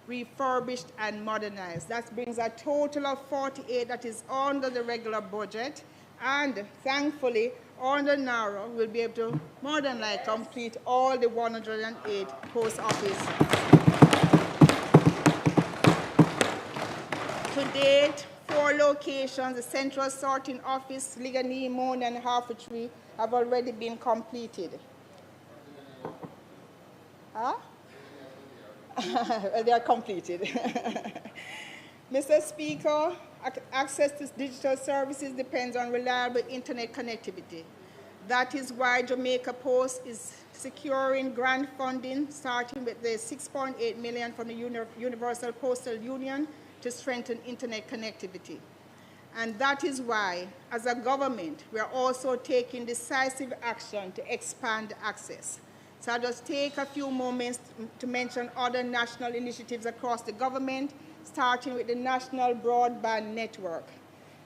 refurbished and modernized. That brings a total of 48 that is under the regular budget, and thankfully, under NARA, we'll be able to more than likely complete all the 108 post offices. To date, 4 locations, the Central Sorting Office, Ligani, Moon, and Harfordtree, have already been completed. Huh? Well, they are completed. Mr. Speaker, access to digital services depends on reliable internet connectivity. That is why Jamaica Post is securing grant funding, starting with the $6.8 million from the Universal Postal Union to strengthen internet connectivity. And that is why, as a government, we are also taking decisive action to expand access. So I'll just take a few moments to mention other national initiatives across the government, starting with the National Broadband Network.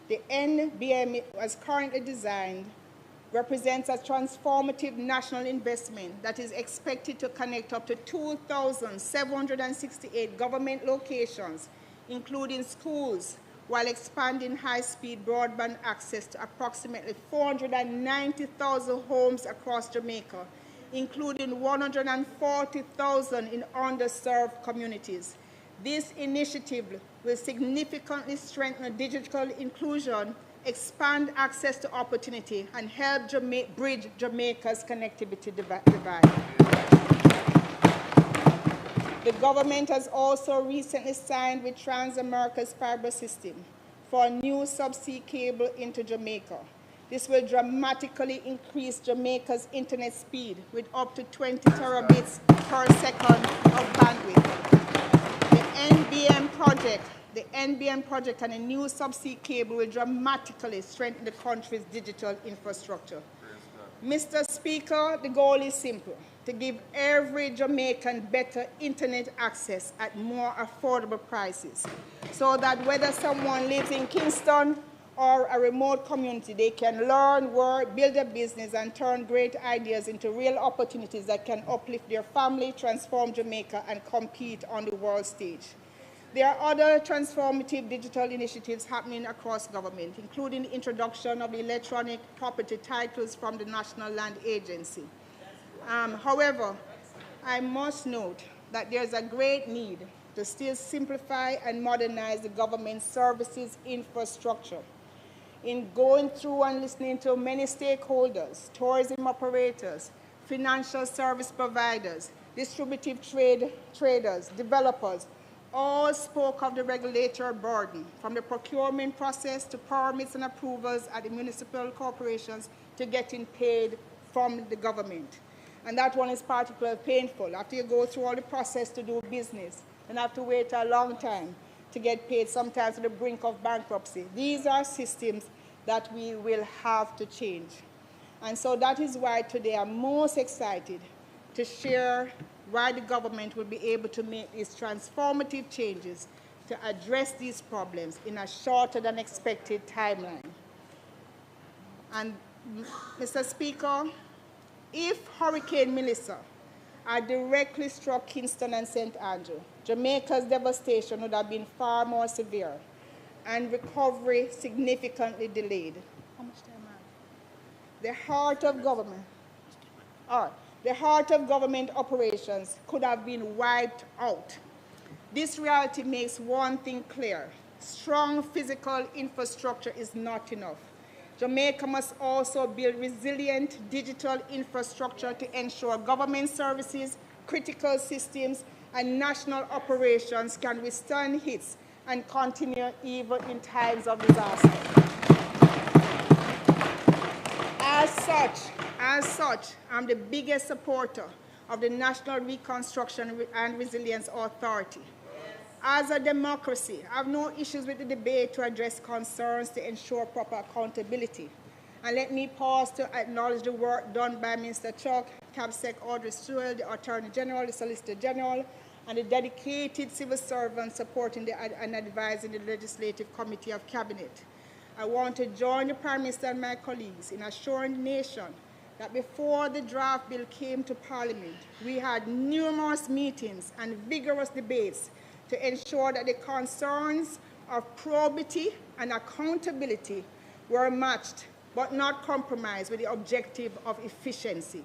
The NBM, as currently designed, represents a transformative national investment that is expected to connect up to 2,768 government locations, including schools, while expanding high-speed broadband access to approximately 490,000 homes across Jamaica, including 140,000 in underserved communities. This initiative will significantly strengthen digital inclusion, expand access to opportunity, and help bridge Jamaica's connectivity divide. The government has also recently signed with Transamerica's fiber system for a new subsea cable into Jamaica. This will dramatically increase Jamaica's internet speed with up to 20 terabits per second of bandwidth. The NBM project and a new subsea cable will dramatically strengthen the country's digital infrastructure. Mr. Speaker, the goal is simple: to give every Jamaican better internet access at more affordable prices, so that whether someone lives in Kingston or a remote community, they can learn, work, build a business, and turn great ideas into real opportunities that can uplift their family, transform Jamaica, and compete on the world stage. There are other transformative digital initiatives happening across government, including the introduction of electronic property titles from the National Land Agency. However, I must note that there's a great need to still simplify and modernize the government services infrastructure. In going through and listening to many stakeholders, tourism operators, financial service providers, distributive traders, developers, all spoke of the regulatory burden, from the procurement process to permits and approvals at the municipal corporations to getting paid from the government. And that one is particularly painful. After you go through all the process to do business, and have to wait a long time to get paid, sometimes to the brink of bankruptcy. These are systems that we will have to change. And so that is why today I'm most excited to share why the government will be able to make these transformative changes to address these problems in a shorter than expected timeline. And Mr. Speaker, if Hurricane Melissa had directly struck Kingston and St. Andrew, Jamaica's devastation would have been far more severe and recovery significantly delayed. How much time am I? The heart of government. The heart of government operations could have been wiped out. This reality makes one thing clear: strong physical infrastructure is not enough. Jamaica must also build resilient digital infrastructure to ensure government services, critical systems, and national operations can withstand hits and continue even in times of disaster. As such, I'm the biggest supporter of the National Reconstruction and Resilience Authority. As a democracy, I have no issues with the debate to address concerns to ensure proper accountability. And let me pause to acknowledge the work done by Mr. Chuck, CAPSEC Audrey Stewart, the Attorney General, the Solicitor General, and the dedicated civil servants supporting and advising the Legislative Committee of Cabinet. I want to join the Prime Minister and my colleagues in assuring the nation that before the draft bill came to Parliament, we had numerous meetings and vigorous debates to ensure that the concerns of probity and accountability were matched but not compromised with the objective of efficiency.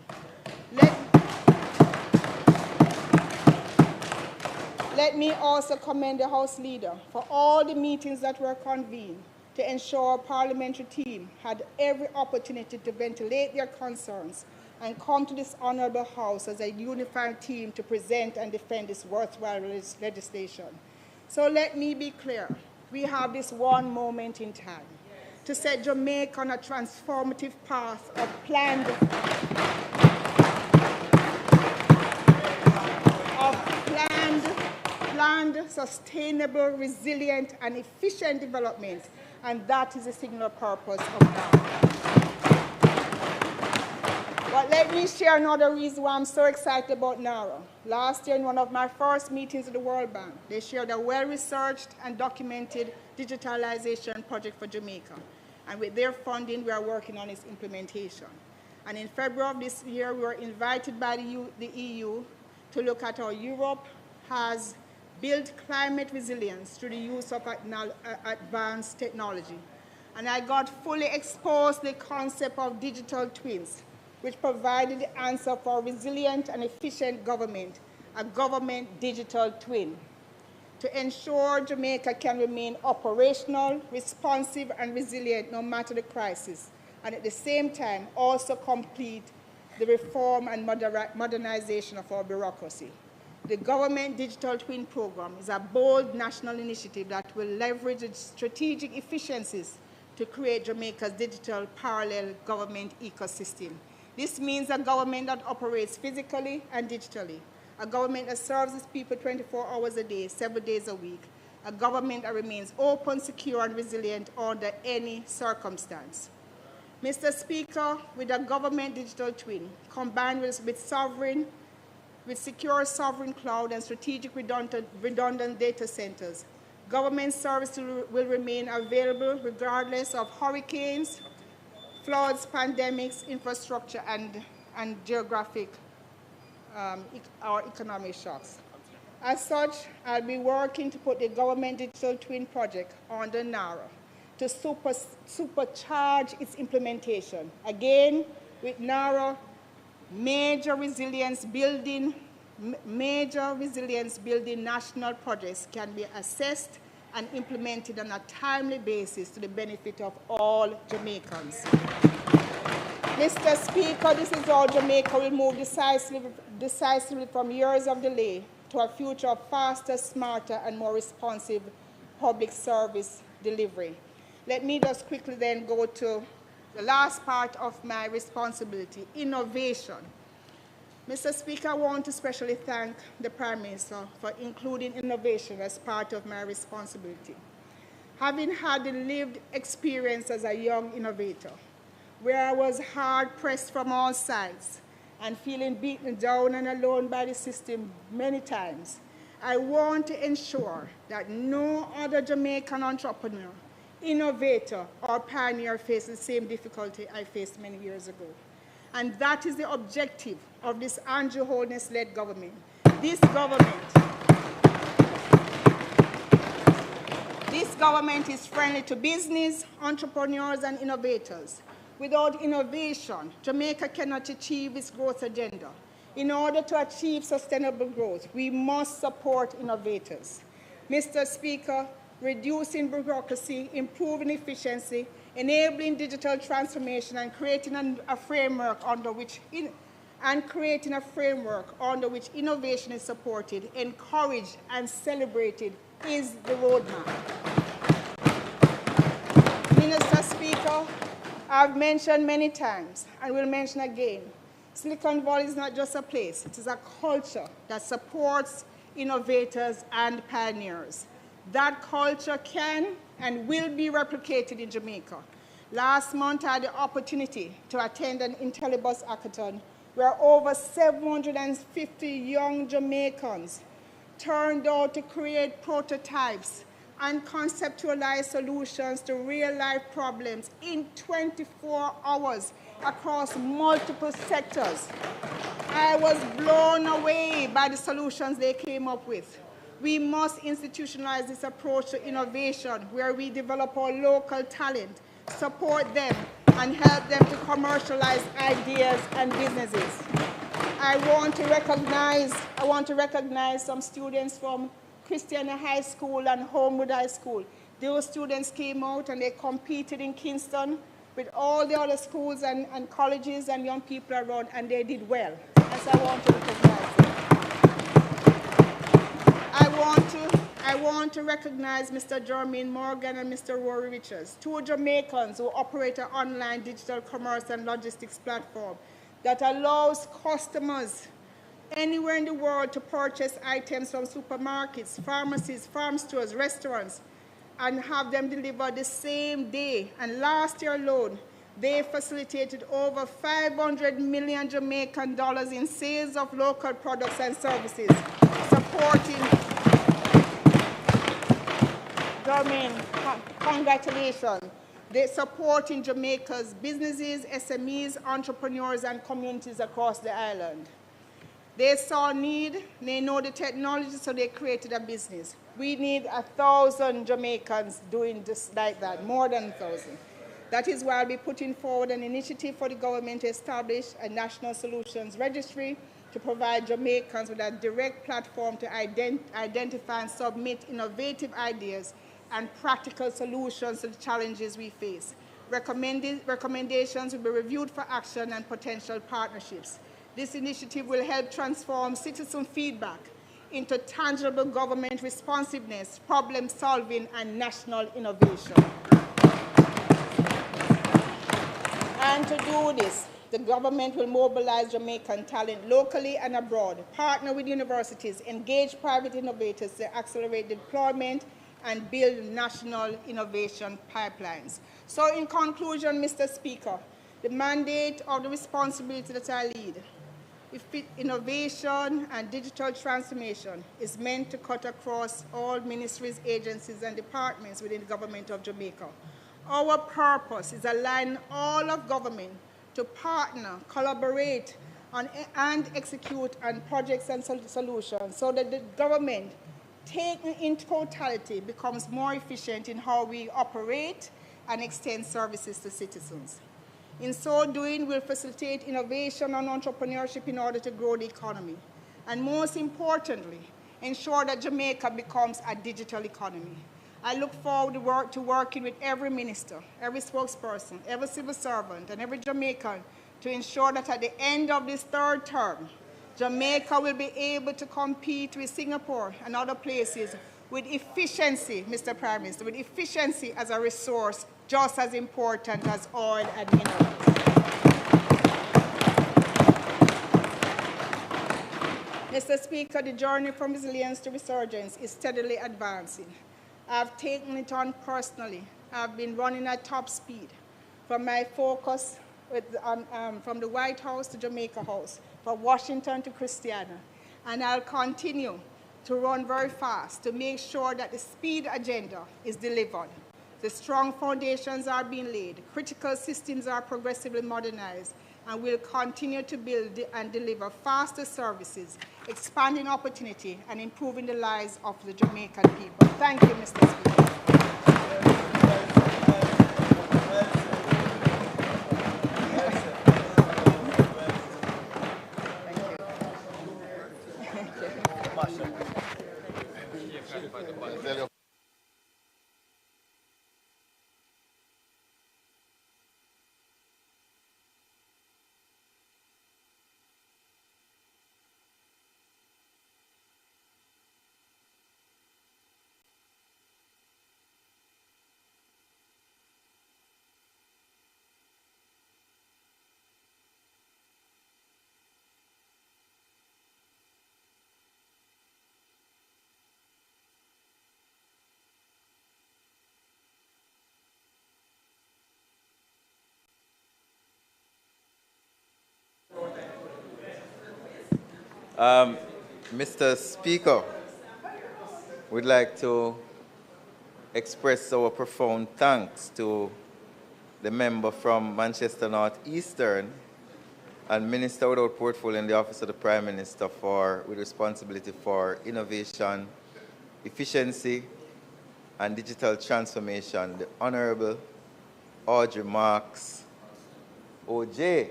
Let me also commend the House Leader for all the meetings that were convened to ensure our parliamentary team had every opportunity to ventilate their concerns and come to this honorable House as a unified team to present and defend this worthwhile legislation. So let me be clear. We have this one moment in time to set Jamaica on a transformative path of planned and sustainable, resilient, and efficient development. And that is the singular purpose of NARA. But let me share another reason why I'm so excited about NARA. Last year, in one of my first meetings with the World Bank, they shared a well-researched and documented digitalization project for Jamaica. And with their funding, we are working on its implementation. And in February of this year, we were invited by the EU to look at how Europe has built climate resilience through the use of advanced technology. And I got fully exposed to the concept of digital twins, which provided the answer for resilient and efficient government, a government digital twin, to ensure Jamaica can remain operational, responsive, and resilient no matter the crisis, and at the same time also complete the reform and modernization of our bureaucracy. The Government Digital Twin Program is a bold national initiative that will leverage its strategic efficiencies to create Jamaica's digital parallel government ecosystem. This means a government that operates physically and digitally, a government that serves its people 24 hours a day, 7 days a week, a government that remains open, secure, and resilient under any circumstance. Mr. Speaker, with a government digital twin, combined with secure sovereign cloud and strategic redundant data centers, government services will remain available regardless of hurricanes, floods, pandemics, infrastructure, and geographic or economic shocks. As such, I'll be working to put the Government Digital Twin Project under NARA to supercharge its implementation. Again, with NARA, major resilience building national projects can be assessed and implemented on a timely basis to the benefit of all Jamaicans. Mr. Speaker, this is how Jamaica will move decisively from years of delay to a future of faster, smarter, and more responsive public service delivery. Let me just quickly then go to the last part of my responsibility, innovation. Mr. Speaker, I want to especially thank the Prime Minister for including innovation as part of my responsibility. Having had the lived experience as a young innovator, where I was hard-pressed from all sides and feeling beaten down and alone by the system many times, I want to ensure that no other Jamaican entrepreneur, innovator, or pioneer faces the same difficulty I faced many years ago. And that is the objective of this Andrew Holness-led government. This government is friendly to business, entrepreneurs, and innovators. Without innovation, Jamaica cannot achieve its growth agenda. In order to achieve sustainable growth, we must support innovators. Mr. Speaker, reducing bureaucracy, improving efficiency, enabling digital transformation, and creating a framework under which innovation is supported, encouraged, and celebrated is the roadmap. Mr. Speaker, I've mentioned many times and will mention again, Silicon Valley is not just a place, it is a culture that supports innovators and pioneers. That culture can and will be replicated in Jamaica. Last month, I had the opportunity to attend an IntelliBus hackathon where over 750 young Jamaicans turned out to create prototypes and conceptualize solutions to real-life problems in 24 hours across multiple sectors. I was blown away by the solutions they came up with. We must institutionalize this approach to innovation where we develop our local talent, support them, and help them to commercialize ideas and businesses. I want to recognize some students from Christiana High School and Homewood High School. Those students came out and they competed in Kingston with all the other schools and colleges and young people around, and they did well. As I want to recognize them. I want to recognize Mr. Jermaine Morgan and Mr. Rory Richards, two Jamaicans who operate an online digital commerce and logistics platform that allows customers anywhere in the world to purchase items from supermarkets, pharmacies, farm stores, restaurants, and have them delivered the same day. And last year alone, they facilitated over 500 million Jamaican dollars in sales of local products and services, supporting, congratulations. They're supporting Jamaica's businesses, SMEs, entrepreneurs, and communities across the island. They saw need, they know the technology, so they created a business. We need 1,000 Jamaicans doing this like that, more than 1,000. That is why I'll be putting forward an initiative for the government to establish a national solutions registry to provide Jamaicans with a direct platform to identify and submit innovative ideas and practical solutions to the challenges we face. Recommendations will be reviewed for action and potential partnerships. This initiative will help transform citizen feedback into tangible government responsiveness, problem solving, and national innovation. And to do this, the government will mobilize Jamaican talent locally and abroad, partner with universities, engage private innovators to accelerate deployment and build national innovation pipelines. So in conclusion, Mr. Speaker, the mandate of the responsibility that I lead, innovation and digital transformation, is meant to cut across all ministries, agencies, and departments within the government of Jamaica. Our purpose is align all of government to partner, collaborate, and execute on projects and solutions so that the government, taken in totality, becomes more efficient in how we operate and extend services to citizens. In so doing, we'll facilitate innovation and entrepreneurship in order to grow the economy. And most importantly, ensure that Jamaica becomes a digital economy. I look forward to working with every minister, every spokesperson, every civil servant, and every Jamaican to ensure that at the end of this third term, Jamaica will be able to compete with Singapore and other places with efficiency, Mr. Prime Minister, with efficiency as a resource just as important as oil and minerals. Mr. Speaker, the journey from resilience to resurgence is steadily advancing. I've taken it on personally. I've been running at top speed from my focus from the White House to Jamaica House, from Washington to Christiana. And I'll continue to run very fast to make sure that the speed agenda is delivered. The strong foundations are being laid, critical systems are progressively modernized, and we'll continue to build and deliver faster services, expanding opportunity, and improving the lives of the Jamaican people. Thank you, Mr. Speaker. Mr. Speaker, we'd like to express our profound thanks to the member from Manchester North Eastern and Minister without portfolio in the Office of the Prime Minister with responsibility for innovation, efficiency, and digital transformation, the Honorable Audrey Marks OJ,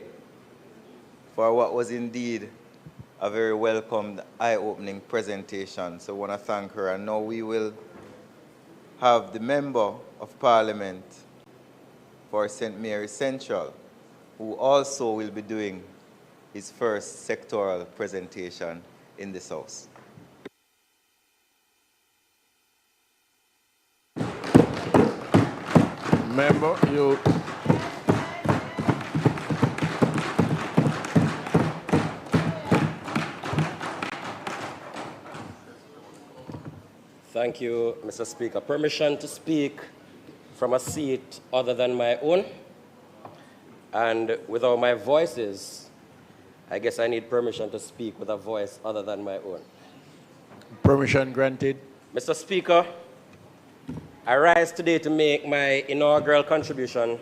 for what was indeed a very welcomed, eye-opening presentation. So I want to thank her. And now we will have the Member of Parliament for St. Mary's Central, who also will be doing his first sectoral presentation in this House. Member, you... Thank you, Mr. Speaker. Permission to speak from a seat other than my own. And without my voices, I guess I need permission to speak with a voice other than my own. Permission granted. Mr. Speaker, I rise today to make my inaugural contribution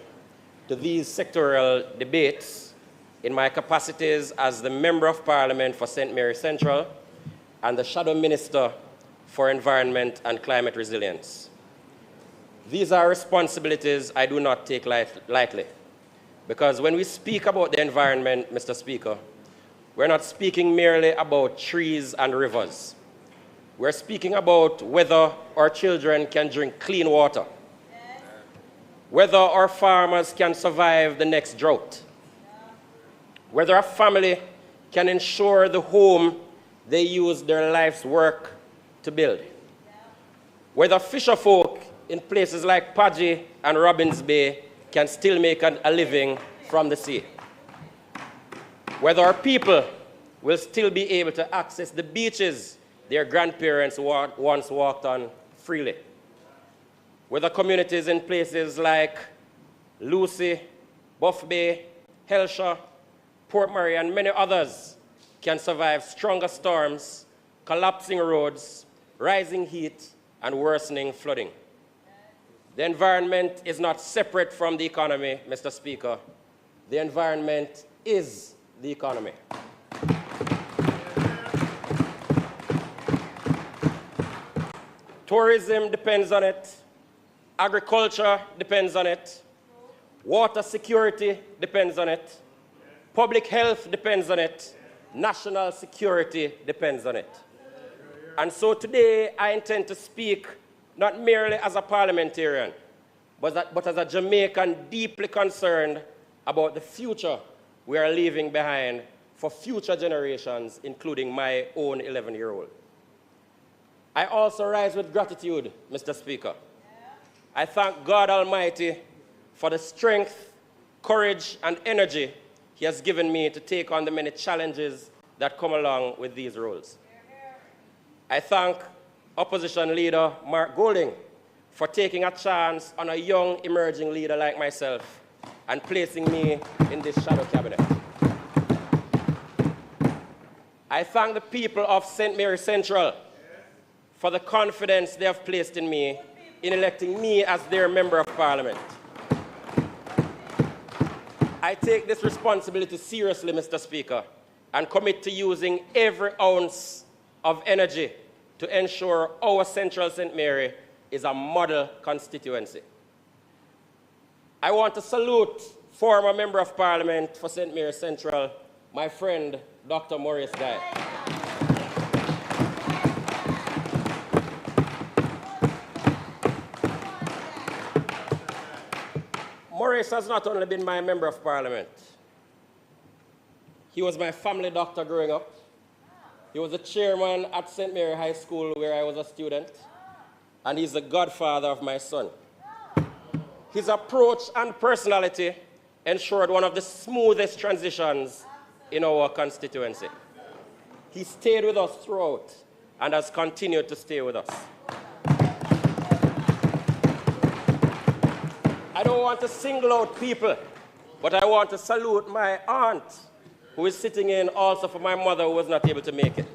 to these sectoral debates in my capacities as the Member of Parliament for St. Mary Central and the Shadow Minister for Environment and Climate Resilience. These are responsibilities I do not take lightly, because when we speak about the environment, Mr. Speaker, we're not speaking merely about trees and rivers. We're speaking about whether our children can drink clean water, whether our farmers can survive the next drought, whether a family can ensure the home they use their life's work to build, whether fisherfolk in places like Paji and Robbins Bay can still make a living from the sea, whether our people will still be able to access the beaches their grandparents once walked on freely, whether communities in places like Lucy, Buff Bay, Helshaw, Port Murray, and many others can survive stronger storms, collapsing roads, rising heat, and worsening flooding. The environment is not separate from the economy, Mr. Speaker. The environment is the economy. Tourism depends on it. Agriculture depends on it. Water security depends on it. Public health depends on it. National security depends on it. And so today I intend to speak not merely as a parliamentarian, but as a Jamaican deeply concerned about the future we are leaving behind for future generations, including my own 11-year-old. I also rise with gratitude, Mr. Speaker. I thank God Almighty for the strength, courage, and energy He has given me to take on the many challenges that come along with these roles. I thank Opposition Leader Mark Golding for taking a chance on a young, emerging leader like myself and placing me in this shadow cabinet. I thank the people of St. Mary Central for the confidence they have placed in me in electing me as their Member of Parliament. I take this responsibility seriously, Mr. Speaker, and commit to using every ounce of energy to ensure our Central St. Mary is a model constituency. I want to salute former Member of Parliament for St. Mary Central, my friend, Dr. Maurice Guy. Maurice has not only been my Member of Parliament, he was my family doctor growing up. He was the chairman at St. Mary High School where I was a student, and he's the godfather of my son. His approach and personality ensured one of the smoothest transitions in our constituency. He stayed with us throughout and has continued to stay with us. I don't want to single out people, but I want to salute my aunt, who is sitting in also for my mother who was not able to make it.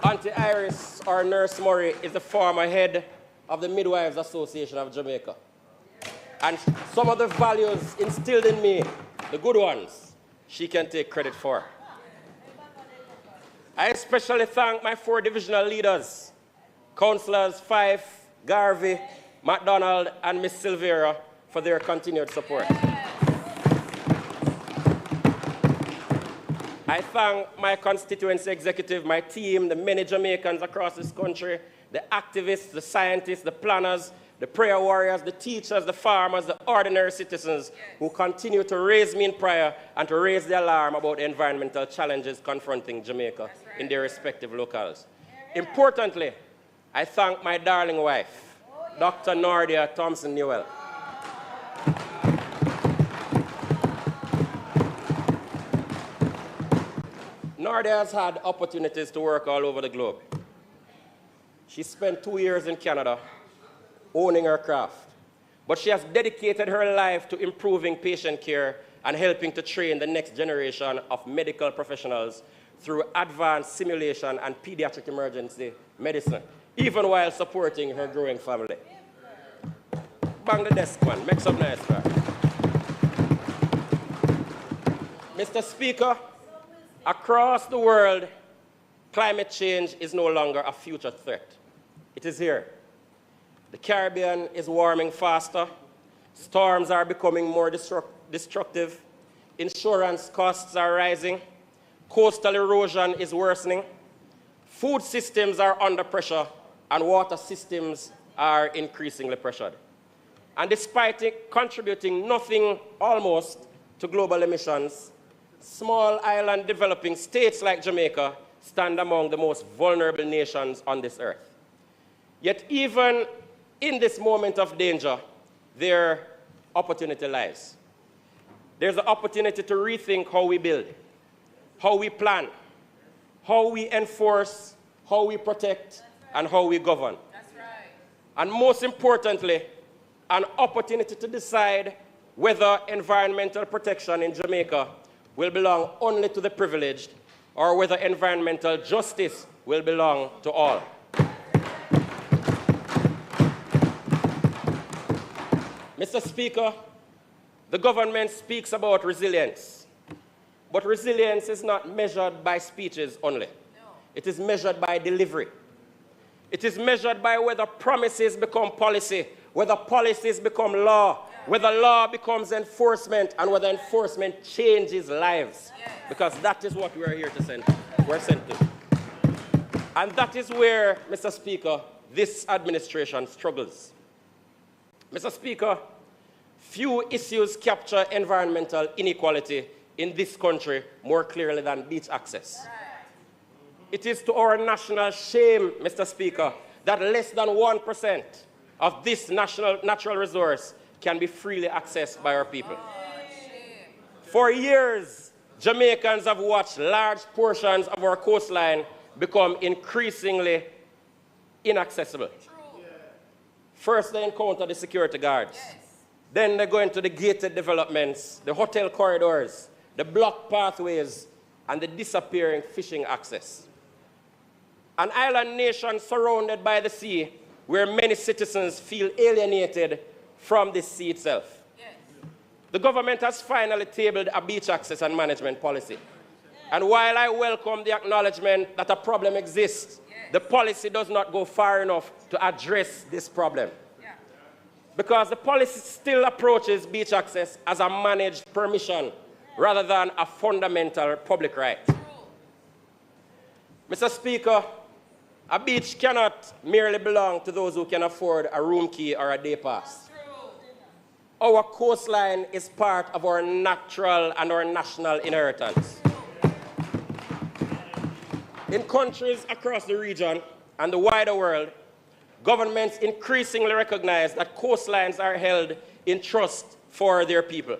Auntie Iris, or Nurse Murray, is the former head of the Midwives Association of Jamaica. And some of the values instilled in me, the good ones, she can take credit for. I especially thank my 4 divisional leaders, Councillors Fife, Garvey, MacDonald, and Miss Silvera, for their continued support. I thank my constituency executive, my team, the many Jamaicans across this country, the activists, the scientists, the planners, the prayer warriors, the teachers, the farmers, the ordinary citizens who continue to raise me in prayer and to raise the alarm about the environmental challenges confronting Jamaica in their respective locales. Importantly, I thank my darling wife, Dr. Nordia Thompson-Newell. Nordia has had opportunities to work all over the globe. She spent 2 years in Canada owning her craft. But she has dedicated her life to improving patient care and helping to train the next generation of medical professionals through advanced simulation and pediatric emergency medicine, even while supporting her growing family. Bang the desk, man. Make some nice, man. Mr. Speaker, across the world, climate change is no longer a future threat. It is here. The Caribbean is warming faster. Storms are becoming more destructive. Insurance costs are rising. Coastal erosion is worsening. Food systems are under pressure, and water systems are increasingly pressured. And despite it contributing nothing almost to global emissions, small island developing states like Jamaica stand among the most vulnerable nations on this earth. Yet even in this moment of danger, their opportunity lies. There's an opportunity to rethink how we build, how we plan, how we enforce, how we protect, and how we govern. That's right. And most importantly, an opportunity to decide whether environmental protection in Jamaica will belong only to the privileged or whether environmental justice will belong to all. Mr. Speaker, the government speaks about resilience, but resilience is not measured by speeches only. No. It is measured by delivery. It is measured by whether promises become policy, whether policies become law, whether law becomes enforcement, and whether enforcement changes lives. Because that is what we are here to send. We're sent to. And that is where, Mr. Speaker, this administration struggles. Mr. Speaker, few issues capture environmental inequality in this country more clearly than beach access. It is to our national shame, Mr. Speaker, that less than 1% of this natural resource can be freely accessed by our people. For years, Jamaicans have watched large portions of our coastline become increasingly inaccessible. First, they encounter the security guards. Then they go into the gated developments, the hotel corridors, the blocked pathways, and the disappearing fishing access. An island nation surrounded by the sea, where many citizens feel alienated from the sea itself. The government has finally tabled a beach access and management policy. And while I welcome the acknowledgement that a problem exists, the policy does not go far enough to address this problem. Because the policy still approaches beach access as a managed permission rather than a fundamental public right. Mr. Speaker, a beach cannot merely belong to those who can afford a room key or a day pass. Our coastline is part of our natural and our national inheritance. In countries across the region and the wider world, governments increasingly recognize that coastlines are held in trust for their people.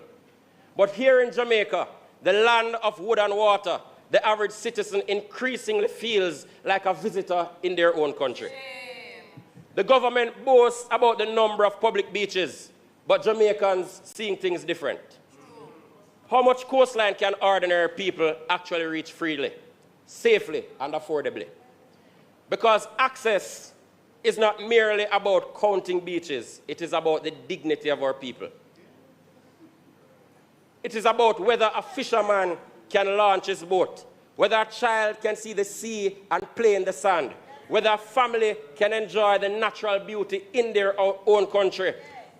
But here in Jamaica, the land of wood and water, the average citizen increasingly feels like a visitor in their own country. The government boasts about the number of public beaches, but Jamaicans seeing things different. How much coastline can ordinary people actually reach freely, safely, and affordably? Because access is not merely about counting beaches. It is about the dignity of our people. It is about whether a fisherman can launch his boat, whether a child can see the sea and play in the sand, whether a family can enjoy the natural beauty in their own country,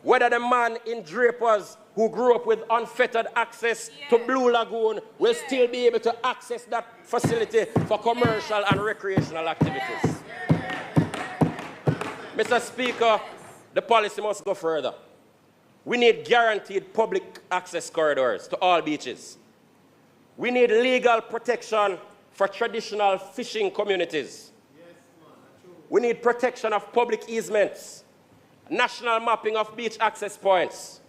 whether the man in Drapers who grew up with unfettered access to Blue Lagoon will still be able to access that facility for commercial and recreational activities. Mr. Speaker, the policy must go further. We need guaranteed public access corridors to all beaches. We need legal protection for traditional fishing communities. We need protection of public easements, national mapping of beach access points,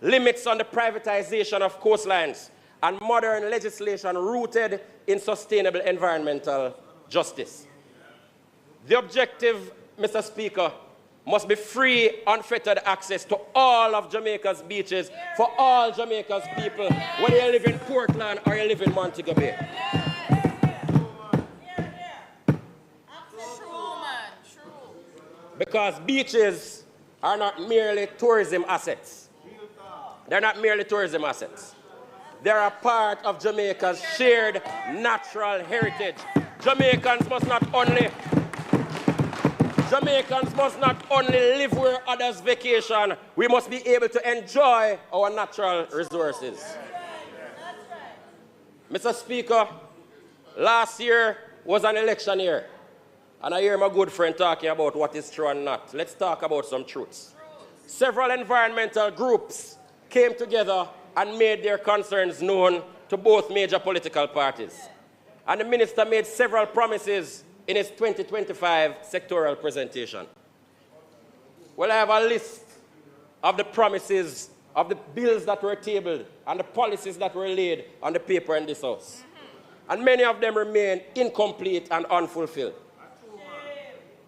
limits on the privatization of coastlines, and modern legislation rooted in sustainable environmental justice. The objective Mr. Speaker, must be free, unfettered access to all of Jamaica's beaches for all Jamaica's people, whether you live in Portland or you live in Montego Bay. Because beaches are not merely tourism assets. They're not merely tourism assets. They're a part of Jamaica's shared natural heritage. Jamaicans must not only live where others vacation, we must be able to enjoy our natural resources. Mr. Speaker, last year was an election year. And I hear my good friend talking about what is true and not. Let's talk about some truths. Several environmental groups came together and made their concerns known to both major political parties. And the minister made several promises in his 2025 sectoral presentation. Well, I have a list of the promises of the bills that were tabled and the policies that were laid on the paper in this House. And many of them remain incomplete and unfulfilled.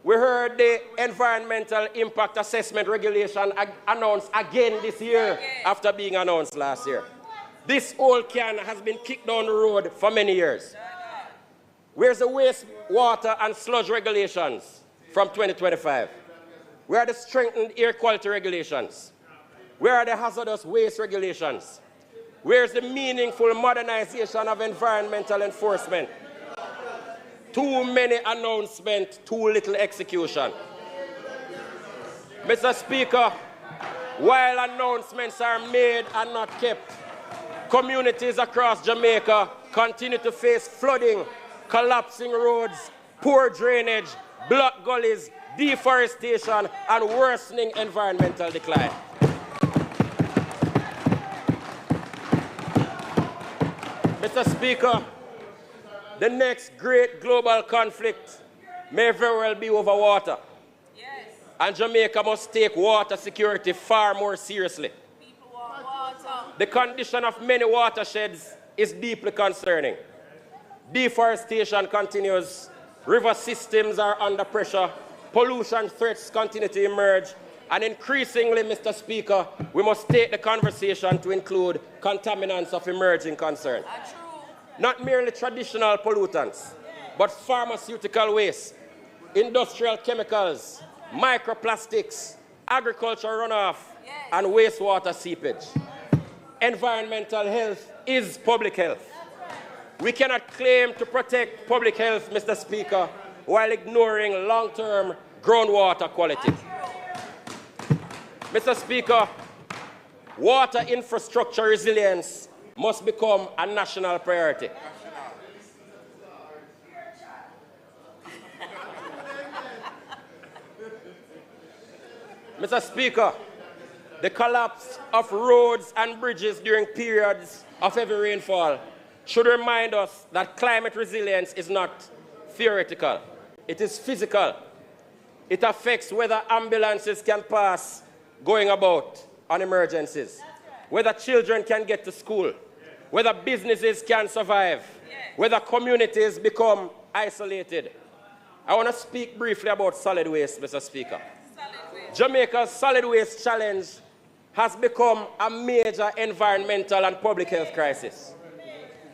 We heard the environmental impact assessment regulation announced again this year after being announced last year. This old can has been kicked down the road for many years. Where's the wastewater and sludge regulations from 2025? Where are the strengthened air quality regulations? Where are the hazardous waste regulations? Where's the meaningful modernization of environmental enforcement? Too many announcements, too little execution. Mr. Speaker, while announcements are made and not kept, communities across Jamaica continue to face flooding, collapsing roads, poor drainage, blocked gullies, deforestation, and worsening environmental decline. Mr. Speaker, the next great global conflict may very well be over water. Yes. And Jamaica must take water security far more seriously. People want water. The condition of many watersheds is deeply concerning. Deforestation continues, river systems are under pressure, pollution threats continue to emerge, and increasingly, Mr. Speaker, we must take the conversation to include contaminants of emerging concern. Not merely traditional pollutants, but pharmaceutical waste, industrial chemicals, microplastics, agricultural runoff, and wastewater seepage. Environmental health is public health. We cannot claim to protect public health, Mr. Speaker, while ignoring long-term groundwater quality. Mr. Speaker, water infrastructure resilience must become a national priority. Mr. Speaker, the collapse of roads and bridges during periods of heavy rainfall should remind us that climate resilience is not theoretical. It is physical. It affects whether ambulances can pass going about on emergencies, whether children can get to school, whether businesses can survive, whether communities become isolated. I want to speak briefly about solid waste, Mr. Speaker. Jamaica's solid waste challenge has become a major environmental and public health crisis.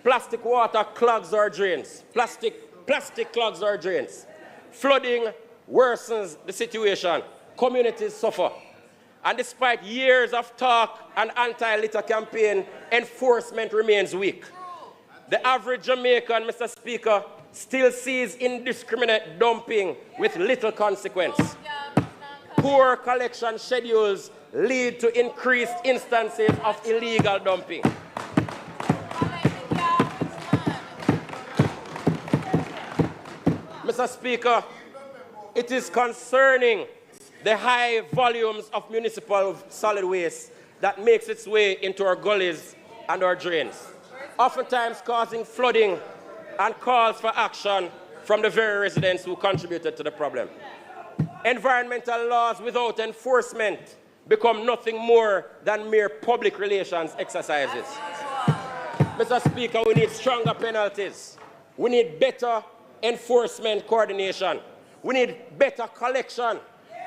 Plastic water clogs our drains. Plastic clogs our drains. Flooding worsens the situation. Communities suffer. And despite years of talk and anti-litter campaign, enforcement remains weak. The average Jamaican, Mr. Speaker, still sees indiscriminate dumping with little consequence. Poor collection schedules lead to increased instances of illegal dumping. Mr. Speaker, it is concerning the high volumes of municipal solid waste that makes its way into our gullies and our drains, oftentimes causing flooding and calls for action from the very residents who contributed to the problem. Environmental laws without enforcement become nothing more than mere public relations exercises. Mr. Speaker, we need stronger penalties. We need better enforcement coordination. We need better collection.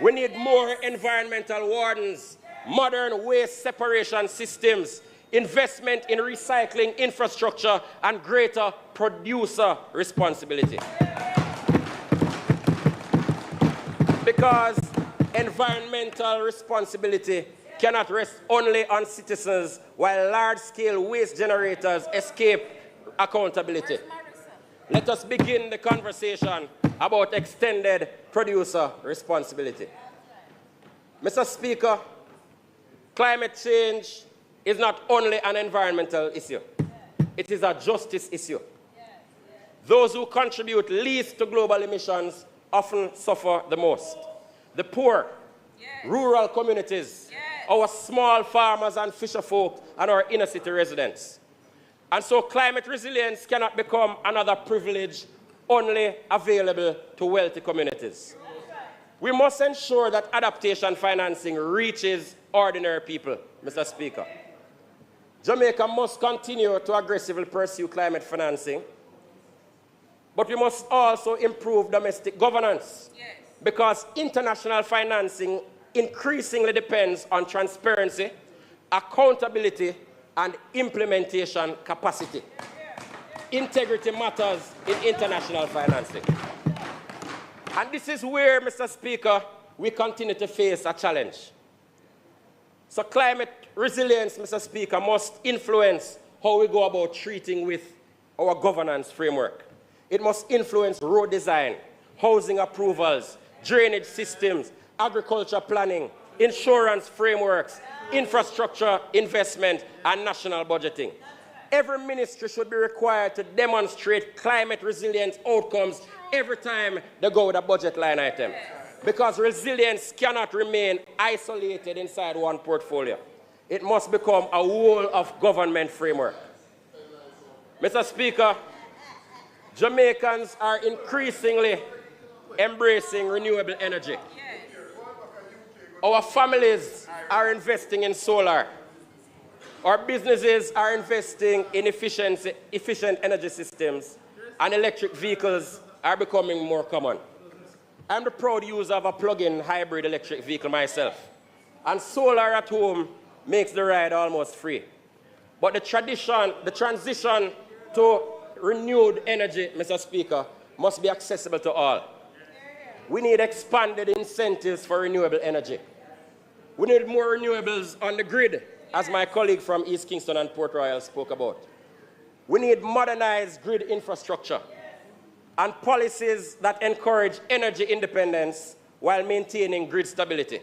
We need more environmental wardens, modern waste separation systems, investment in recycling infrastructure, and greater producer responsibility. Because environmental responsibility cannot rest only on citizens while large-scale waste generators escape accountability. Let us begin the conversation about extended producer responsibility. Mr. Speaker, climate change is not only an environmental issue. It is a justice issue. Those who contribute least to global emissions often suffer the most. The poor, rural communities, our small farmers and fisher folk, and our inner city residents. And so climate resilience cannot become another privilege only available to wealthy communities. We must ensure that adaptation financing reaches ordinary people, Mr. Speaker. Jamaica must continue to aggressively pursue climate financing, but we must also improve domestic governance, because international financing increasingly depends on transparency, accountability, and implementation capacity. Integrity matters in international financing. And this is where, Mr. Speaker, we continue to face a challenge. So climate resilience, Mr. Speaker, must influence how we go about treating with our governance framework. It must influence road design, housing approvals, drainage systems, agriculture planning, insurance frameworks, infrastructure investment, and national budgeting. Every ministry should be required to demonstrate climate resilience outcomes every time they go with a budget line item, because resilience cannot remain isolated inside one portfolio. It must become a whole of government framework. Mr. Speaker, Jamaicans are increasingly embracing renewable energy. Our families are investing in solar. Our businesses are investing in efficient energy systems, and electric vehicles are becoming more common. I'm the proud user of a plug-in hybrid electric vehicle myself, and solar at home makes the ride almost free. But the transition to renewed energy, Mr. Speaker, must be accessible to all. We need expanded incentives for renewable energy. We need more renewables on the grid, as my colleague from East Kingston and Port Royal spoke about. We need modernized grid infrastructure and policies that encourage energy independence while maintaining grid stability.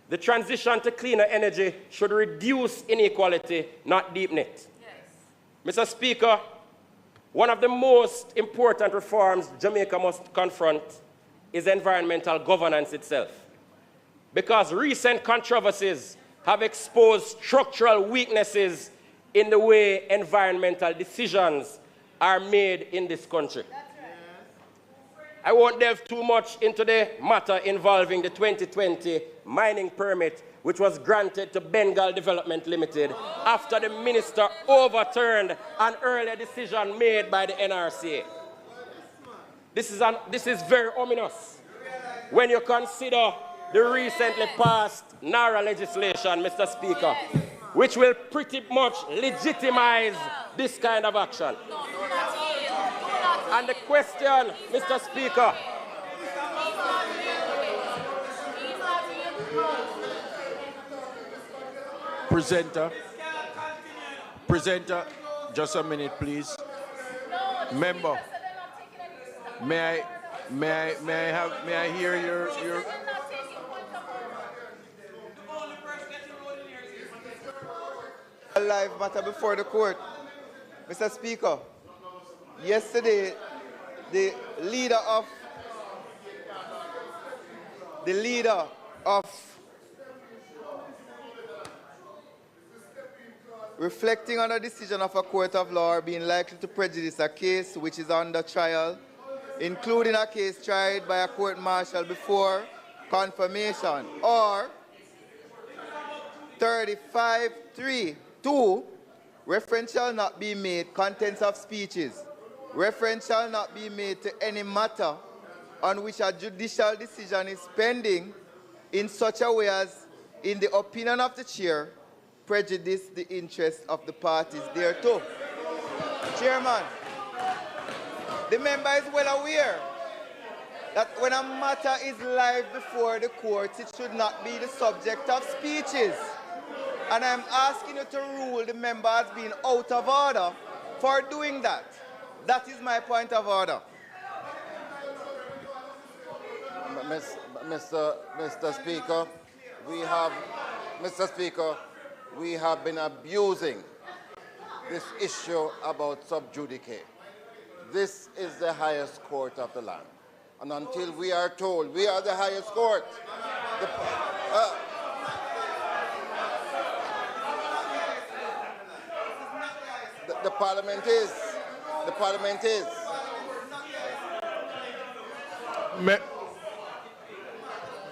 The transition to cleaner energy should reduce inequality, not deepen it. Mr. Speaker, one of the most important reforms Jamaica must confront is environmental governance itself, because recent controversies have exposed structural weaknesses in the way environmental decisions are made in this country. I won't delve too much into the matter involving the 2020 mining permit, which was granted to Bengal Development Limited after the minister overturned an earlier decision made by the NRCA. This is very ominous when you consider the recently passed NARA legislation, Mr. Speaker, which will pretty much legitimize this kind of action. And the question, Mr. Speaker, Presenter, just a minute, please. Member, may I hear your A live matter before the court. Mr. Speaker, yesterday the leader of reflecting on a decision of a court of law being likely to prejudice a case which is under trial, including a case tried by a court-martial before confirmation, or 35.3.2, reference shall not be made, contents of speeches. Reference shall not be made to any matter on which a judicial decision is pending in such a way as, in the opinion of the chair, prejudice the interests of the parties thereto. Chairman, the member is well aware that when a matter is live before the courts, it should not be the subject of speeches. And I'm asking you to rule the member as being out of order for doing that. That is my point of order. Mr. Speaker, we have been abusing this issue about sub judice. This is the highest court of the land. And until we are told we are the highest court, the Parliament is. The Parliament is.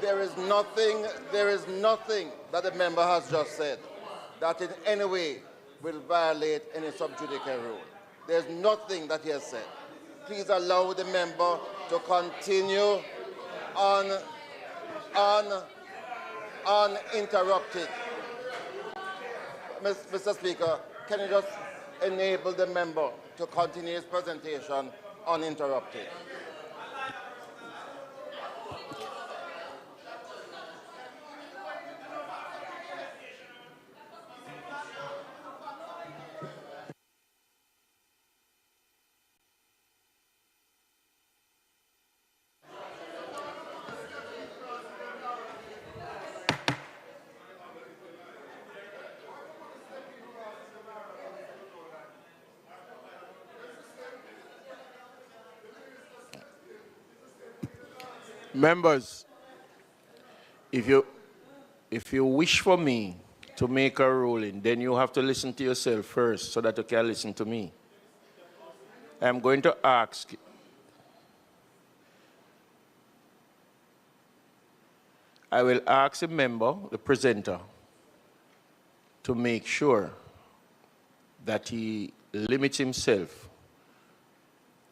There is nothing that the member has just said that in any way will violate any sub judice rule. There's nothing that he has said. Please allow the member to continue uninterrupted. Mr. Speaker, can you just enable the member to continue his presentation uninterrupted? Members, if you wish for me to make a ruling, then you have to listen to yourself first so that you can listen to me. I'm going to ask I will ask the member, the presenter, to make sure that he limits himself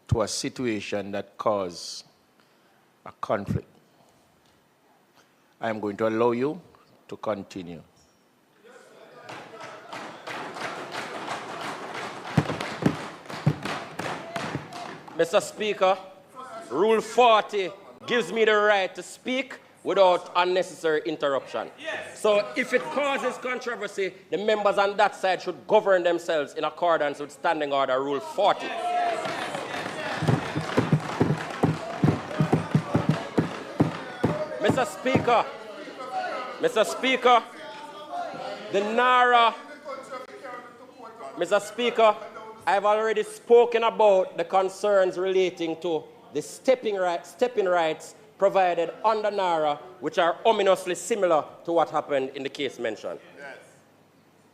to a situation that causes a conflict. I am going to allow you to continue. Mr. Speaker, Rule 40 gives me the right to speak without unnecessary interruption. Yes. So if it causes controversy, the members on that side should govern themselves in accordance with Standing Order Rule 40. Mr. Speaker, the NARA, Mr. Speaker, I've already spoken about the concerns relating to the stepping rights provided under NARA, which are ominously similar to what happened in the case mentioned. Yes.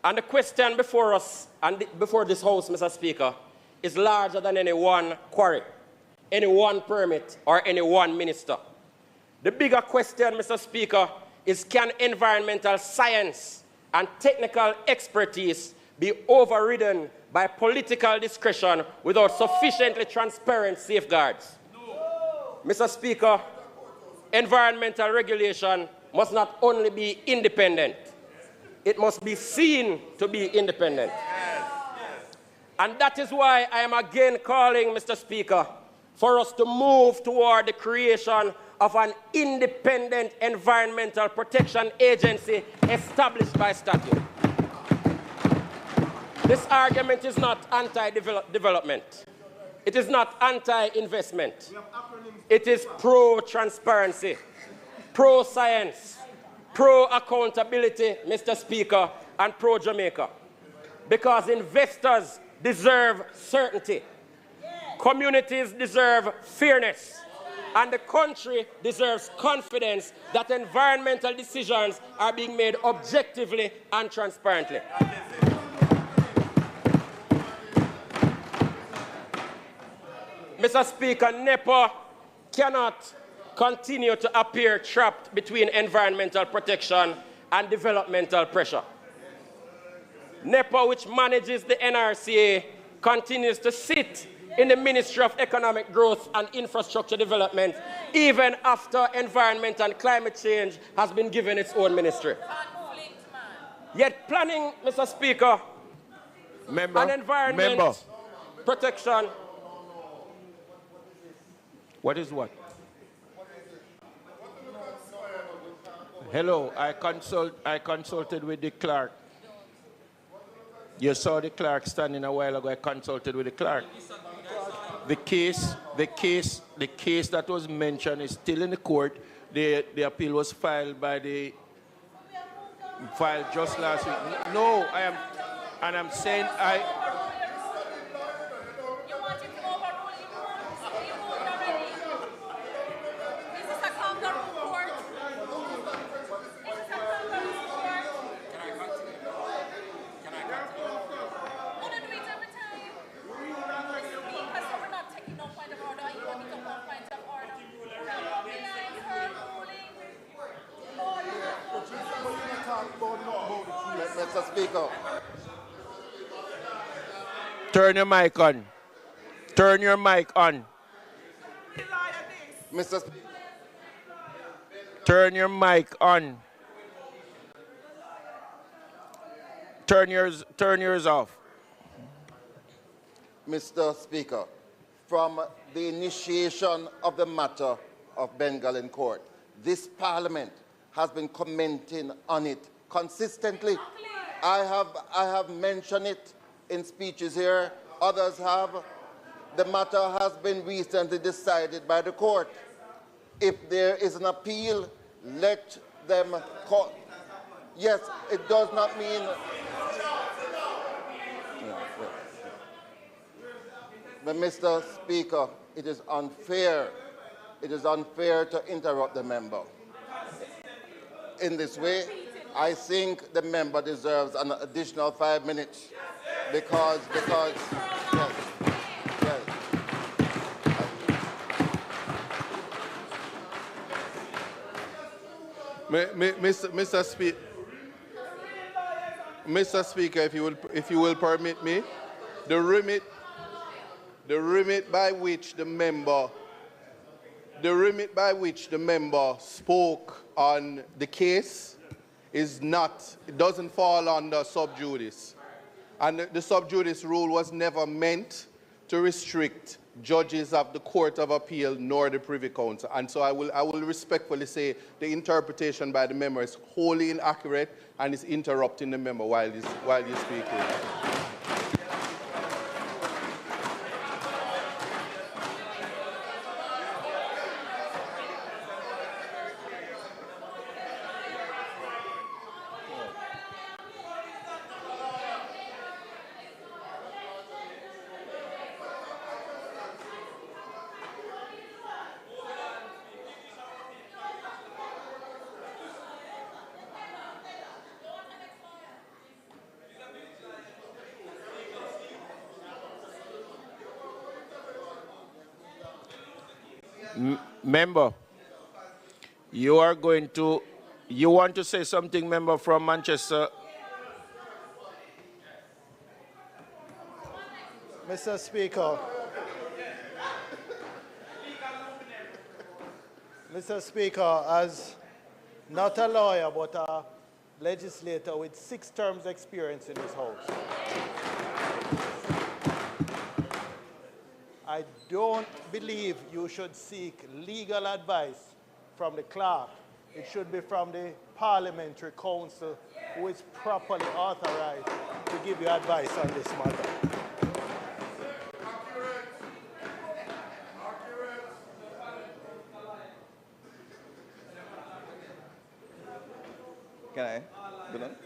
And the question before us and before this House, Mr. Speaker, is larger than any one quarry, any one permit, or any one minister. The bigger question, Mr. Speaker, is can environmental science and technical expertise be overridden by political discretion without sufficiently transparent safeguards? No. Mr. Speaker, environmental regulation must not only be independent, it must be seen to be independent. Yes. And that is why I am again calling, Mr. Speaker, for us to move toward the creation of an independent environmental protection agency established by statute. This argument is not anti-development. It is not anti-investment. It is pro-transparency, pro-science, pro-accountability, Mr. Speaker, and pro-Jamaica. Because investors deserve certainty. Communities deserve fairness. And the country deserves confidence that environmental decisions are being made objectively and transparently. Mr. Speaker, NEPA cannot continue to appear trapped between environmental protection and developmental pressure. NEPA, which manages the NRCA, continues to sit in the Ministry of Economic Growth and Infrastructure Development, even after environment and climate change has been given its own ministry. Yet planning, Mr. Speaker, and environment protection. What is what? Hello, I consulted with the clerk. You saw the clerk standing a while ago. I consulted with the clerk. The case that was mentioned is still in the court. The appeal was filed just last week. No, I'm saying Mr. Speaker. Turn your mic on. Turn your mic on. Mr. Speaker. Turn your mic on. Turn yours off. Mr. Speaker, from the initiation of the matter of Bengal in court, this Parliament has been commenting on it consistently. I have mentioned it in speeches here. Others have. The matter has been recently decided by the court. If there is an appeal, let them call. Yes, it does not mean. But Mr. Speaker, it is unfair. It is unfair to interrupt the member. In this way, I think the member deserves an additional 5 minutes because yes. Mr. Speaker, if you will permit me, the remit by which the member spoke on the case it doesn't fall under sub judice. And the sub judice rule was never meant to restrict judges of the Court of Appeal nor the Privy Council. And so I will respectfully say the interpretation by the member is wholly inaccurate and is interrupting the member while he's speaking. Member, you want to say something, member from Manchester? Mr. Speaker. Mr. Speaker, as not a lawyer but a legislator with 6 terms experience in this House, I don't believe you should seek legal advice from the clerk. It should be from the Parliamentary Council, who is properly authorized to give you advice on this matter. Can I? Go on.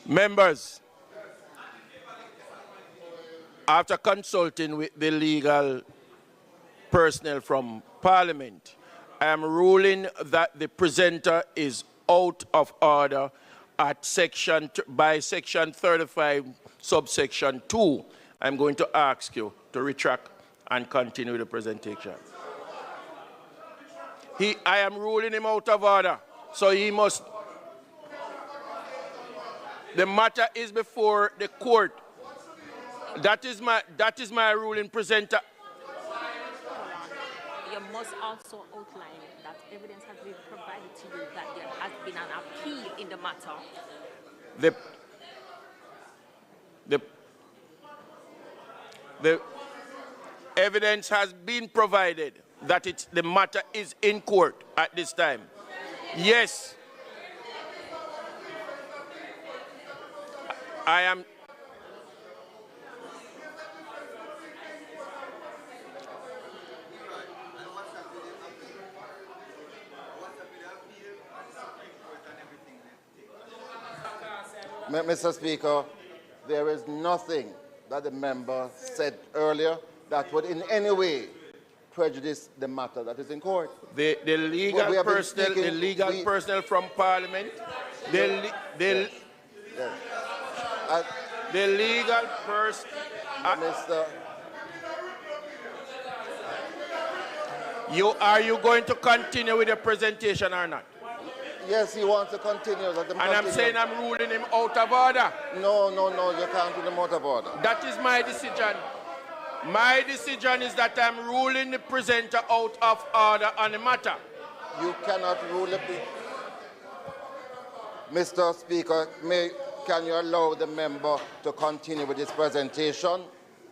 Members, after consulting with the legal personnel from Parliament, I am ruling that the presenter is out of order at by section 35, subsection 2. I'm going to ask you to retract and continue the presentation. I am ruling him out of order, so he must. The matter is before the court. That is my ruling, presenter. You must also outline that evidence has been provided to you that there has been an appeal in the matter. The evidence has been provided that the matter is in court at this time. Yes. I am. Mr. Speaker, there is nothing that the member said earlier that would in any way prejudice the matter that is in court. The legal personnel from Parliament, the legal person. Mr. Are you going to continue with the presentation or not? Yes, he wants to continue. And I'm saying I'm ruling him out of order. No, you can't rule him out of order. That is my decision. My decision is that I'm ruling the presenter out of order on the matter. You cannot rule the... Mr. Speaker, can you allow the member to continue with his presentation?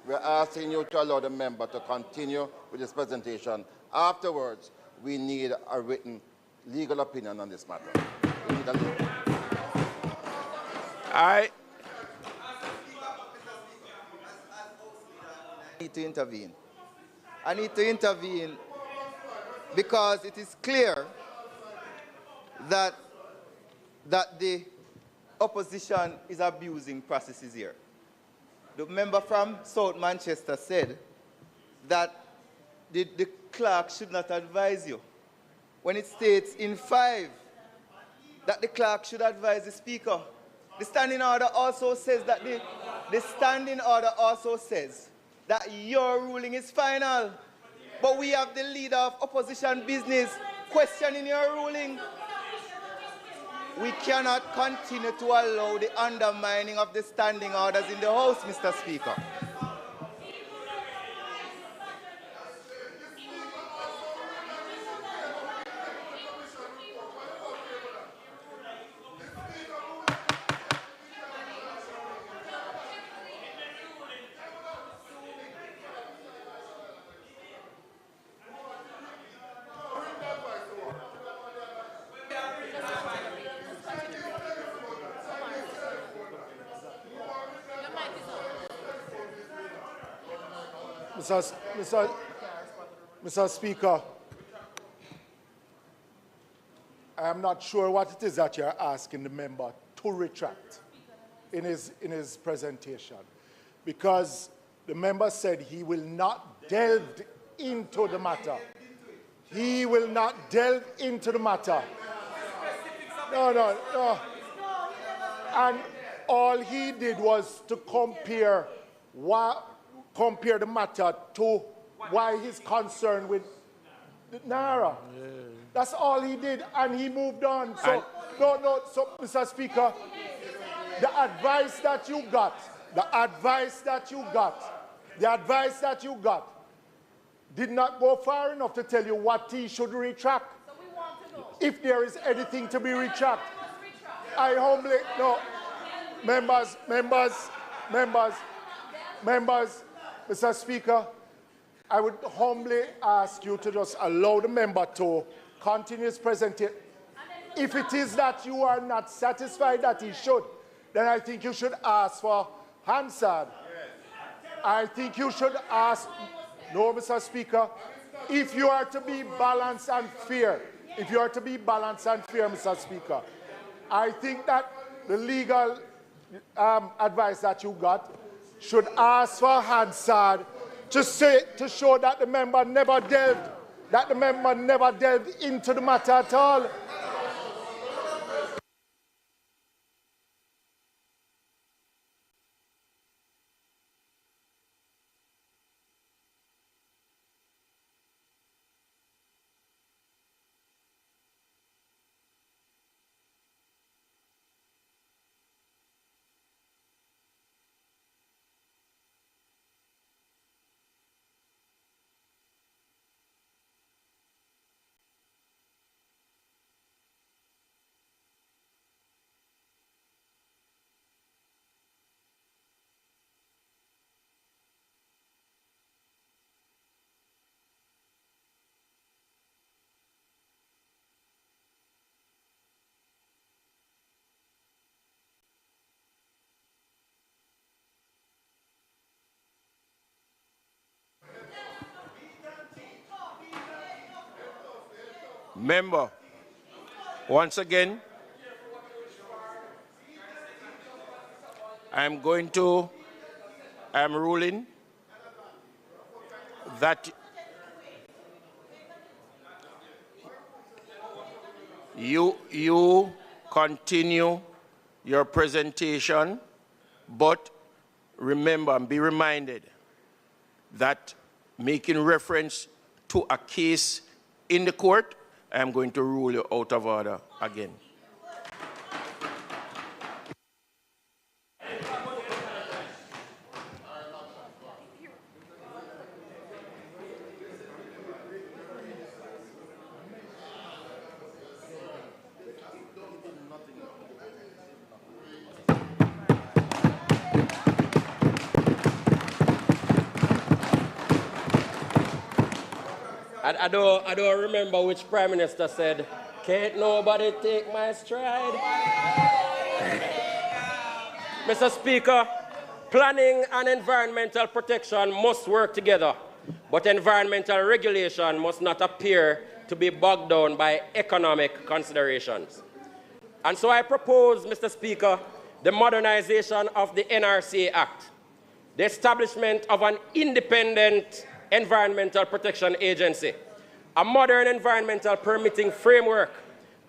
We're asking you to allow the member to continue with his presentation. Afterwards, we need a written legal opinion on this matter. We need a legal. I need to intervene. I need to intervene because it is clear that the opposition is abusing processes here. The member from South Manchester said that the clerk should not advise you, when it states in 5 that the clerk should advise the speaker. The standing order also says that that your ruling is final. But we have the leader of opposition business questioning your ruling. We cannot continue to allow the undermining of the standing orders in the House, Mr. Speaker. Mr. Speaker, I am not sure what it is that you're asking the member to retract in his presentation, because the member said he will not delve into the matter. He will not delve into the matter. No. And all he did was to compare the matter to why he's concerned with the Naira. Yeah. That's all he did, and he moved on. So, so, Mr. Speaker, the advice that you got did not go far enough to tell you what he should retract. So we want to know. If there is anything to be retracted. I humbly, no, members, Mr. Speaker, I would humbly ask you to just allow the member to continue his presentation. If it is that you are not satisfied that he should, then I think you should ask for Hansard. I think you should ask, no, Mr. Speaker, if you are to be balanced and fair, Mr. Speaker, I think that the legal advice that you got, should ask for Hansard to show that the member never delved into the matter at all. Member, once again, I'm ruling that you continue your presentation, but remember and be reminded that making reference to a case in the court, I am going to rule you out of order again. I don't remember which Prime Minister said, "Can't nobody take my stride." Mr. Speaker, planning and environmental protection must work together, but environmental regulation must not appear to be bogged down by economic considerations. And so I propose, Mr. Speaker, the modernization of the NRCA Act, the establishment of an independent environmental protection agency, a modern environmental permitting framework,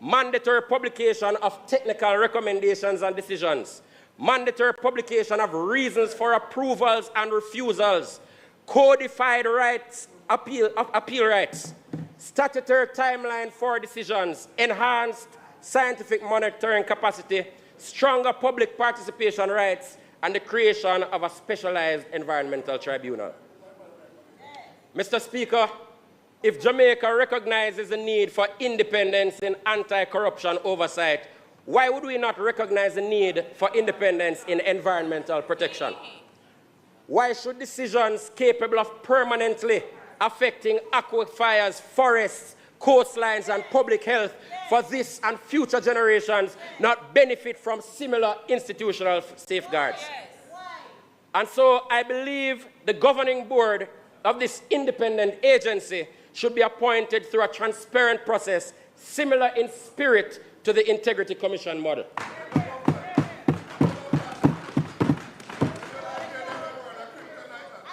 mandatory publication of technical recommendations and decisions, mandatory publication of reasons for approvals and refusals, codified rights, appeal rights, statutory timeline for decisions, enhanced scientific monitoring capacity, stronger public participation rights, and the creation of a specialized environmental tribunal. Mr. Speaker, if Jamaica recognizes the need for independence in anti-corruption oversight, why would we not recognize the need for independence in environmental protection? Why should decisions capable of permanently affecting aquifers, forests, coastlines, and public health for this and future generations not benefit from similar institutional safeguards? And so I believe the governing board of this independent agency should be appointed through a transparent process similar in spirit to the Integrity Commission model.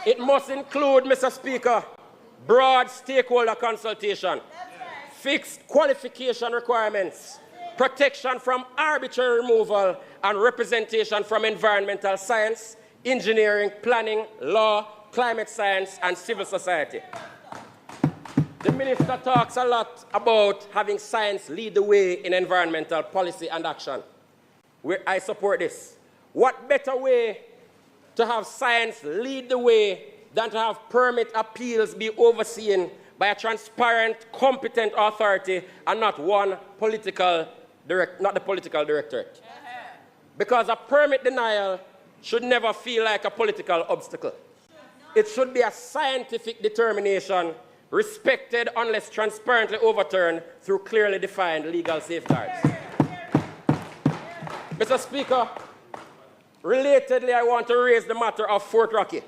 It must include, Mr. Speaker, broad stakeholder consultation, fixed qualification requirements, protection from arbitrary removal, and representation from environmental science, engineering, planning, law, climate science, and civil society. The minister talks a lot about having science lead the way in environmental policy and action. I support this. What better way to have science lead the way than to have permit appeals be overseen by a transparent, competent authority and not the political directorate? Because a permit denial should never feel like a political obstacle. It should be a scientific determination, respected unless transparently overturned through clearly defined legal safeguards. Mr. Speaker, relatedly, I want to raise the matter of Fort Rocky.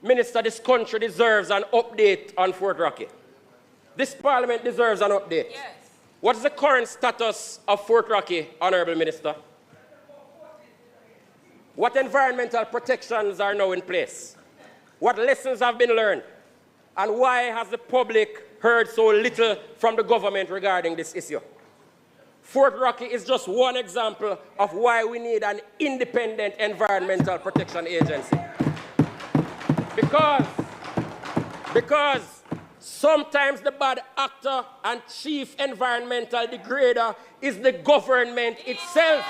Minister, this country deserves an update on Fort Rocky. This parliament deserves an update. Yes. What is the current status of Fort Rocky, Honorable Minister? What environmental protections are now in place? What lessons have been learned? And why has the public heard so little from the government regarding this issue? Fort Rocky is just one example of why we need an independent environmental protection agency. Because sometimes the bad actor and chief environmental degrader is the government itself.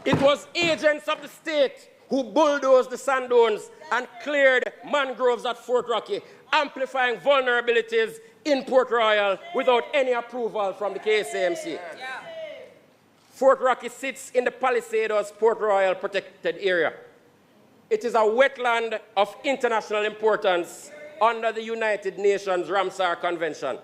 It was agents of the state who bulldozed the sand dunes and cleared mangroves at Fort Rocky, amplifying vulnerabilities in Port Royal without any approval from the KCMC. Fort Rocky sits in the Palisados Port Royal protected area. It is a wetland of international importance under the United Nations Ramsar Convention.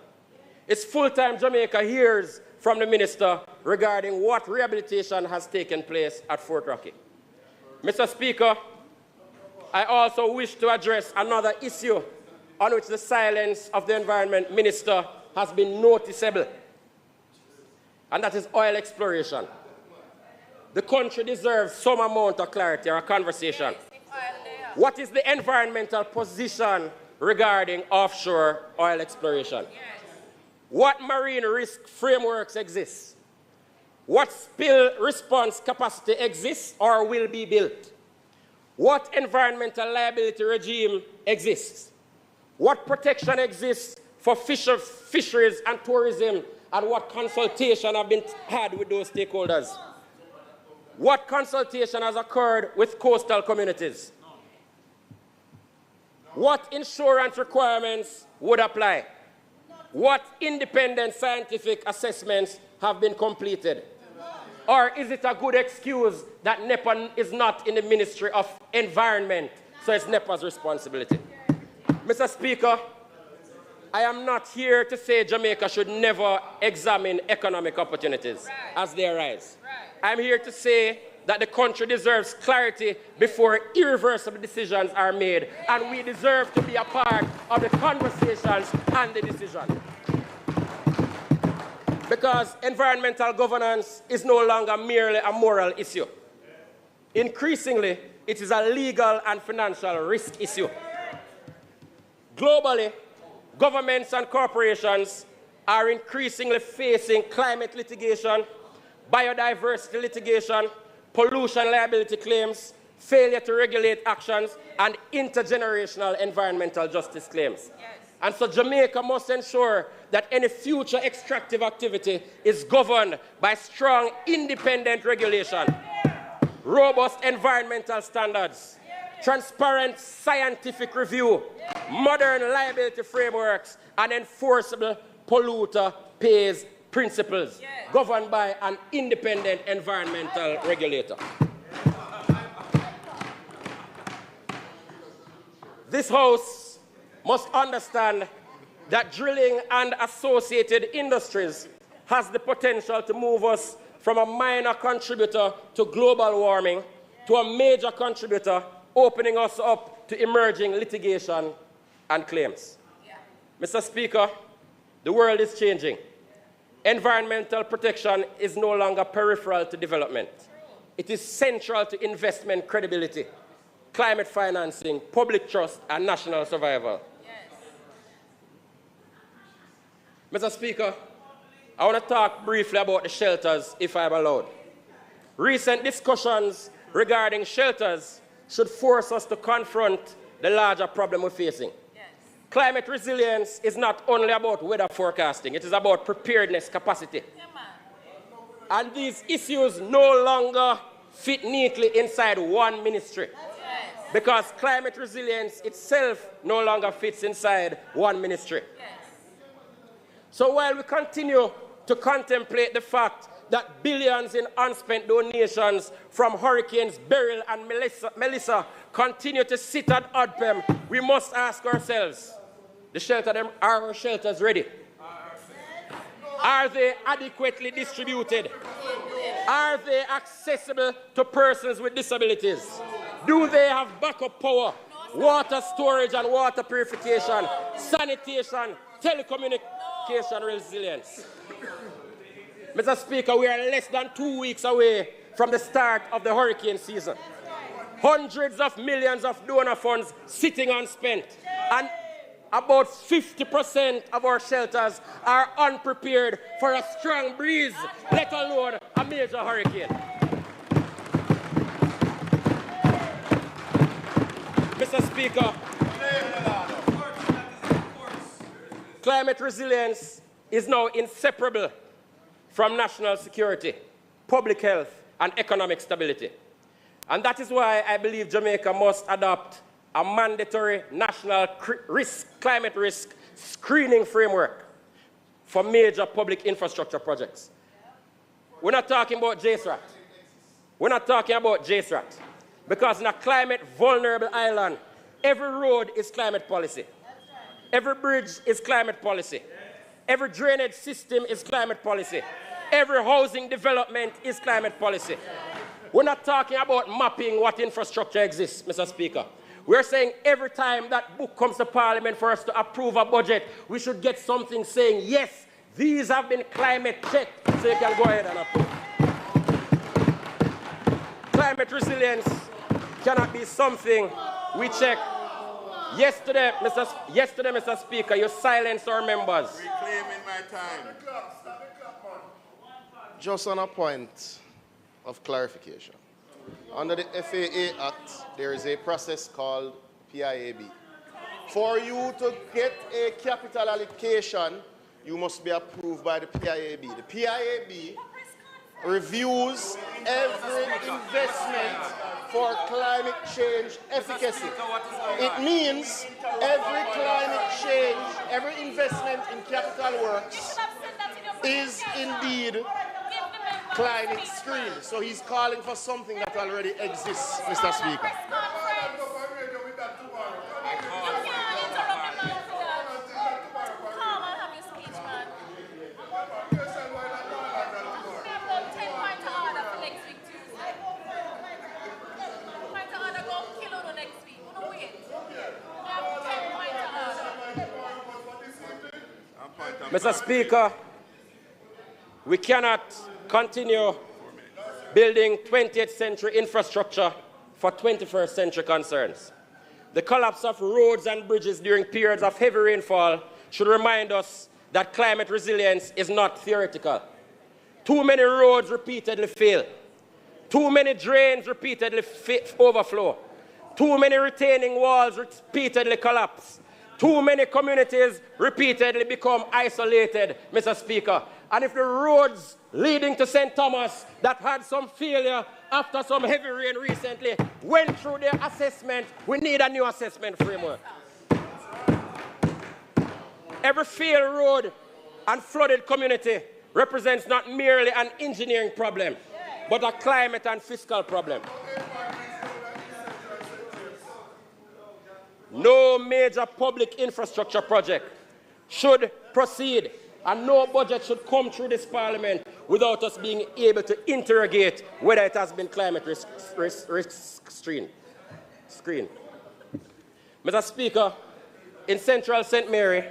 It's full-time Jamaica hears from the minister regarding what rehabilitation has taken place at Fort Rocky. Mr. Speaker, I also wish to address another issue on which the silence of the Environment Minister has been noticeable, and that is oil exploration. The country deserves some amount of clarity or a conversation. What is the environmental position regarding offshore oil exploration? What marine risk frameworks exist? What spill response capacity exists or will be built? What environmental liability regime exists? What protection exists for fisheries and tourism, and what consultation have been had with those stakeholders? What consultation has occurred with coastal communities? What insurance requirements would apply? What independent scientific assessments have been completed? Or is it a good excuse that NEPA is not in the Ministry of Environment, so it's NEPA's responsibility? Mr. Speaker, I am not here to say Jamaica should never examine economic opportunities as they arise. I'm here to say that the country deserves clarity before irreversible decisions are made, and we deserve to be a part of the conversations and the decision. Because environmental governance is no longer merely a moral issue. Increasingly, it is a legal and financial risk issue. Globally, governments and corporations are increasingly facing climate litigation, biodiversity litigation, pollution liability claims, failure to regulate actions, and intergenerational environmental justice claims. And so Jamaica must ensure that any future extractive activity is governed by strong independent regulation, robust environmental standards, transparent scientific review, modern liability frameworks, and enforceable polluter pays principles governed by an independent environmental regulator. This House must understand that drilling and associated industries has the potential to move us from a minor contributor to global warming to a major contributor, opening us up to emerging litigation and claims. Mr. Speaker, the world is changing. Environmental protection is no longer peripheral to development. It is central to investment credibility, climate financing, public trust, and national survival. Mr. Speaker, I want to talk briefly about the shelters, if I'm allowed. Recent discussions regarding shelters should force us to confront the larger problem we're facing. Climate resilience is not only about weather forecasting, it is about preparedness capacity. And these issues no longer fit neatly inside one ministry, because climate resilience itself no longer fits inside one ministry. So while we continue to contemplate the fact that billions in unspent donations from Hurricanes Beryl and Melissa continue to sit at ODPEM, we must ask ourselves, are our shelters ready? Are they adequately distributed? Are they accessible to persons with disabilities? Do they have backup power, water storage and water purification, sanitation, telecommunication resilience? Mr. Speaker, we are less than 2 weeks away from the start of the hurricane season. Hundreds of millions of donor funds sitting unspent. And about 50% of our shelters are unprepared for a strong breeze, let alone a major hurricane. Mr. Speaker, climate resilience is now inseparable from national security, public health, and economic stability. And that is why I believe Jamaica must adopt a mandatory national climate risk screening framework for major public infrastructure projects. We're not talking about JSRAT. We're not talking about JSRAT. Because in a climate vulnerable island, every road is climate policy. Every bridge is climate policy. Every drainage system is climate policy. Every housing development is climate policy. We're not talking about mapping what infrastructure exists, Mr. Speaker. We're saying every time that book comes to Parliament for us to approve a budget, we should get something saying, yes, these have been climate checked, so you can go ahead and approve. Climate resilience cannot be something we check. Yesterday, Mr. Speaker, you silenced our members. Reclaiming my time. Just on a point of clarification. Under the FAA Act, there is a process called PIAB. For you to get a capital allocation, you must be approved by the PIAB. The PIAB reviews every investment for climate change efficacy. It means every climate change, every investment in capital works is indeed climate screened. So he's calling for something that already exists, Mr. Speaker. Mr. Speaker, we cannot continue building 20th century infrastructure for 21st century concerns. The collapse of roads and bridges during periods of heavy rainfall should remind us that climate resilience is not theoretical. Too many roads repeatedly fail. Too many drains repeatedly overflow. Too many retaining walls repeatedly collapse. Too many communities repeatedly become isolated, Mr. Speaker. And if the roads leading to St. Thomas that had some failure after some heavy rain recently went through their assessment, we need a new assessment framework. Every failed road and flooded community represents not merely an engineering problem, but a climate and fiscal problem. No major public infrastructure project should proceed, and no budget should come through this Parliament without us being able to interrogate whether it has been climate risk screened. Mr. Speaker, in Central St. Mary,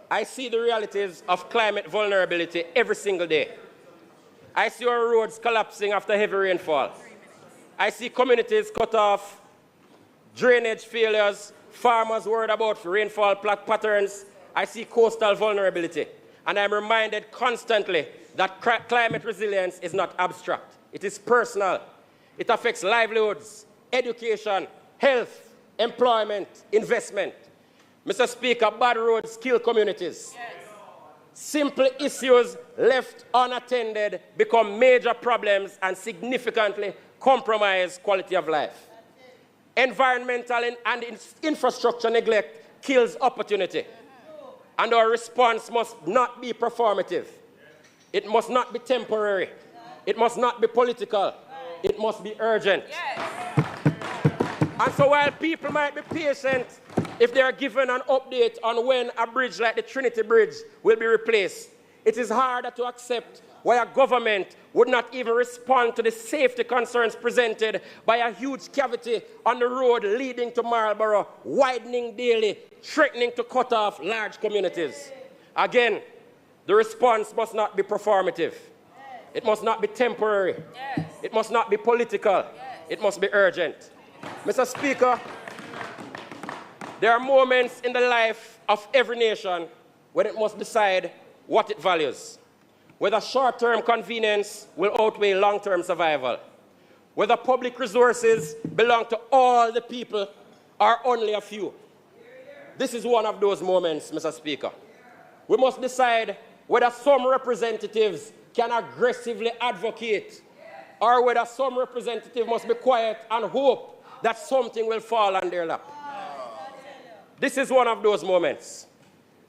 I see the realities of climate vulnerability every single day. I see our roads collapsing after heavy rainfall. I see communities cut off, drainage failures, farmers worried about rainfall patterns. I see coastal vulnerability. And I'm reminded constantly that climate resilience is not abstract. It is personal. It affects livelihoods, education, health, employment, investment. Mr. Speaker, bad roads kill communities. Yes. Simple issues left unattended become major problems and significantly compromise quality of life. Environmental and infrastructure neglect kills opportunity. And our response must not be performative. It must not be temporary. It must not be political. It must be urgent. Yes. And so while people might be patient if they are given an update on when a bridge like the Trinity Bridge will be replaced, it is harder to accept why a government would not even respond to the safety concerns presented by a huge cavity on the road leading to Marlborough, widening daily, threatening to cut off large communities. Again, the response must not be performative. It must not be temporary. Yes. It must not be political. Yes. It must be urgent. Mr. Speaker, there are moments in the life of every nation when it must decide what it values. Whether short-term convenience will outweigh long-term survival. Whether public resources belong to all the people or only a few. This is one of those moments, Mr. Speaker. We must decide whether some representatives can aggressively advocate or whether some representatives must be quiet and hope that something will fall on their lap. This is one of those moments.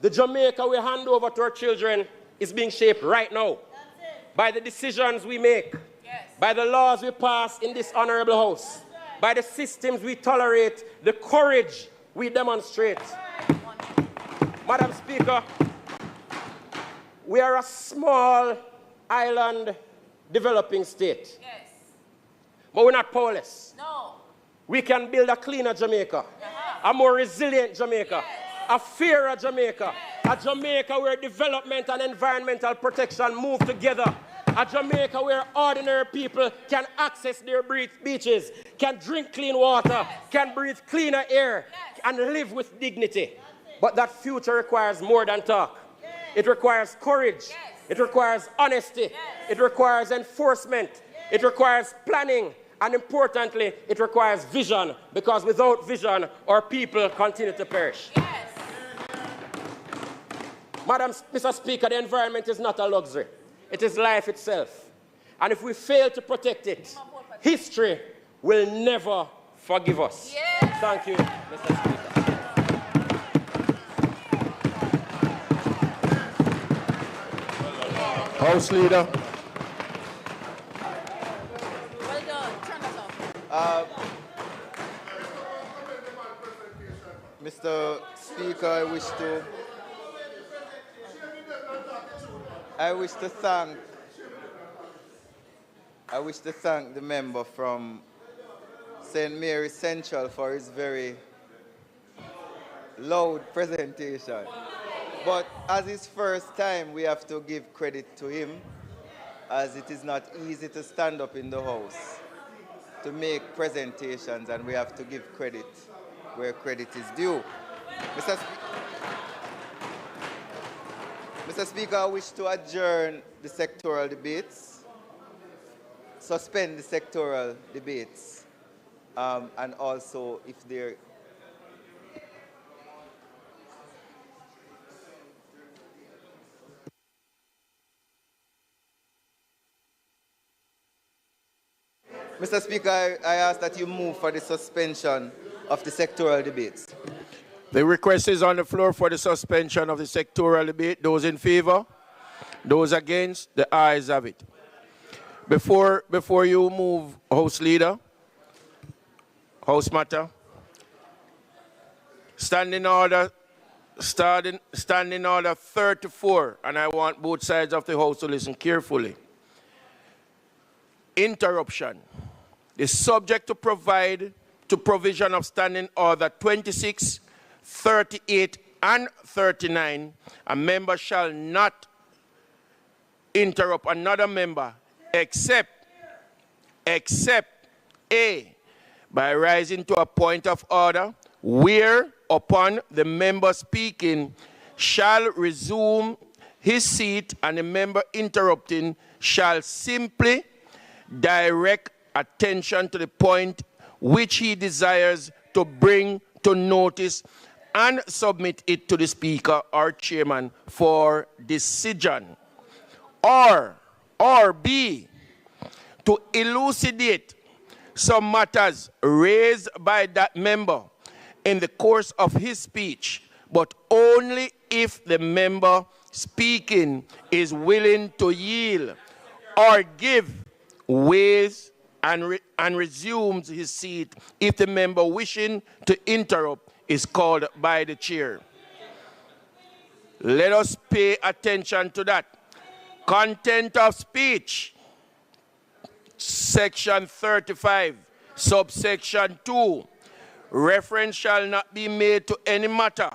The Jamaica we hand over to our children is being shaped right now by the decisions we make, by the laws we pass in this honorable house, by the systems we tolerate, the courage we demonstrate. Madam Speaker, we are a small island developing state. Yes. But we're not powerless. No. We can build a cleaner Jamaica, a more resilient Jamaica, a fairer Jamaica, a Jamaica where development and environmental protection move together, a Jamaica where ordinary people can access their beaches, can drink clean water, can breathe cleaner air, and live with dignity. But that future requires more than talk. It requires courage. It requires honesty. It requires enforcement. It requires planning. And importantly, it requires vision, because without vision, our people continue to perish. Mr. Speaker, the environment is not a luxury. It is life itself. And if we fail to protect it, history will never forgive us. Thank you, Mr. Speaker. House Leader. Well done. Turn us off. Mr. Speaker, I wish to thank the member from St. Mary's Central for his very loud presentation. But as his first time, we have to give credit to him, as it is not easy to stand up in the House to make presentations, and we have to give credit where credit is due. Mr. Speaker, I wish to adjourn the sectoral debates, suspend the sectoral debates, and also if there... Mr. Speaker, I ask that you move for the suspension of the sectoral debates. The request is on the floor for the suspension of the sectoral debate. Those in favor? Those against? The ayes have it. Before you move, House Leader, House Matter, standing order 34, and I want both sides of the House to listen carefully. Interruption is subject to provision of Standing Order 26, 38, and 39. A member shall not interrupt another member except A, by rising to a point of order, where upon the member speaking shall resume his seat, and the member interrupting shall simply direct attention to the point which he desires to bring to notice and submit it to the Speaker or Chairman for decision. Or B, to elucidate some matters raised by that member in the course of his speech, but only if the member speaking is willing to yield or give ways and resumes his seat if the member wishing to interrupt is called by the chair. Let us pay attention to that. Content of speech, Section 35, subsection 2. Reference shall not be made to any matter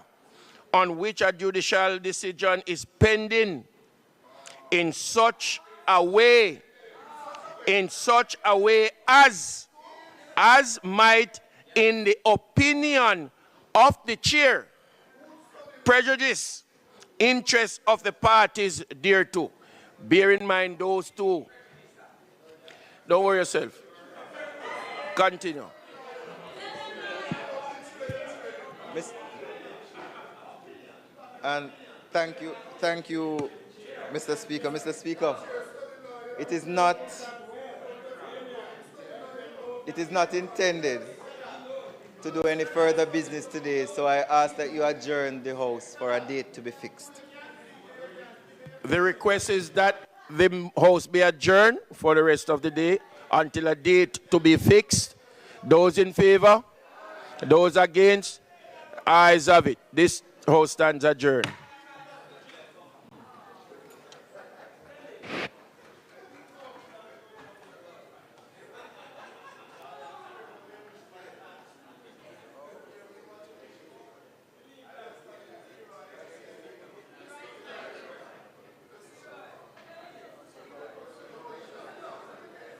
on which a judicial decision is pending, in such a way as might, in the opinion of the chair, prejudice interests of the parties thereto. Bear in mind those two. Don't worry yourself. Continue. And thank you, Mr. Speaker. Mr. Speaker, it is not intended to do any further business today, so I ask that you adjourn the House for a date to be fixed. The request is that the House be adjourned for the rest of the day until a date to be fixed. Those in favor? Those against? Ayes have it. This House stands adjourned.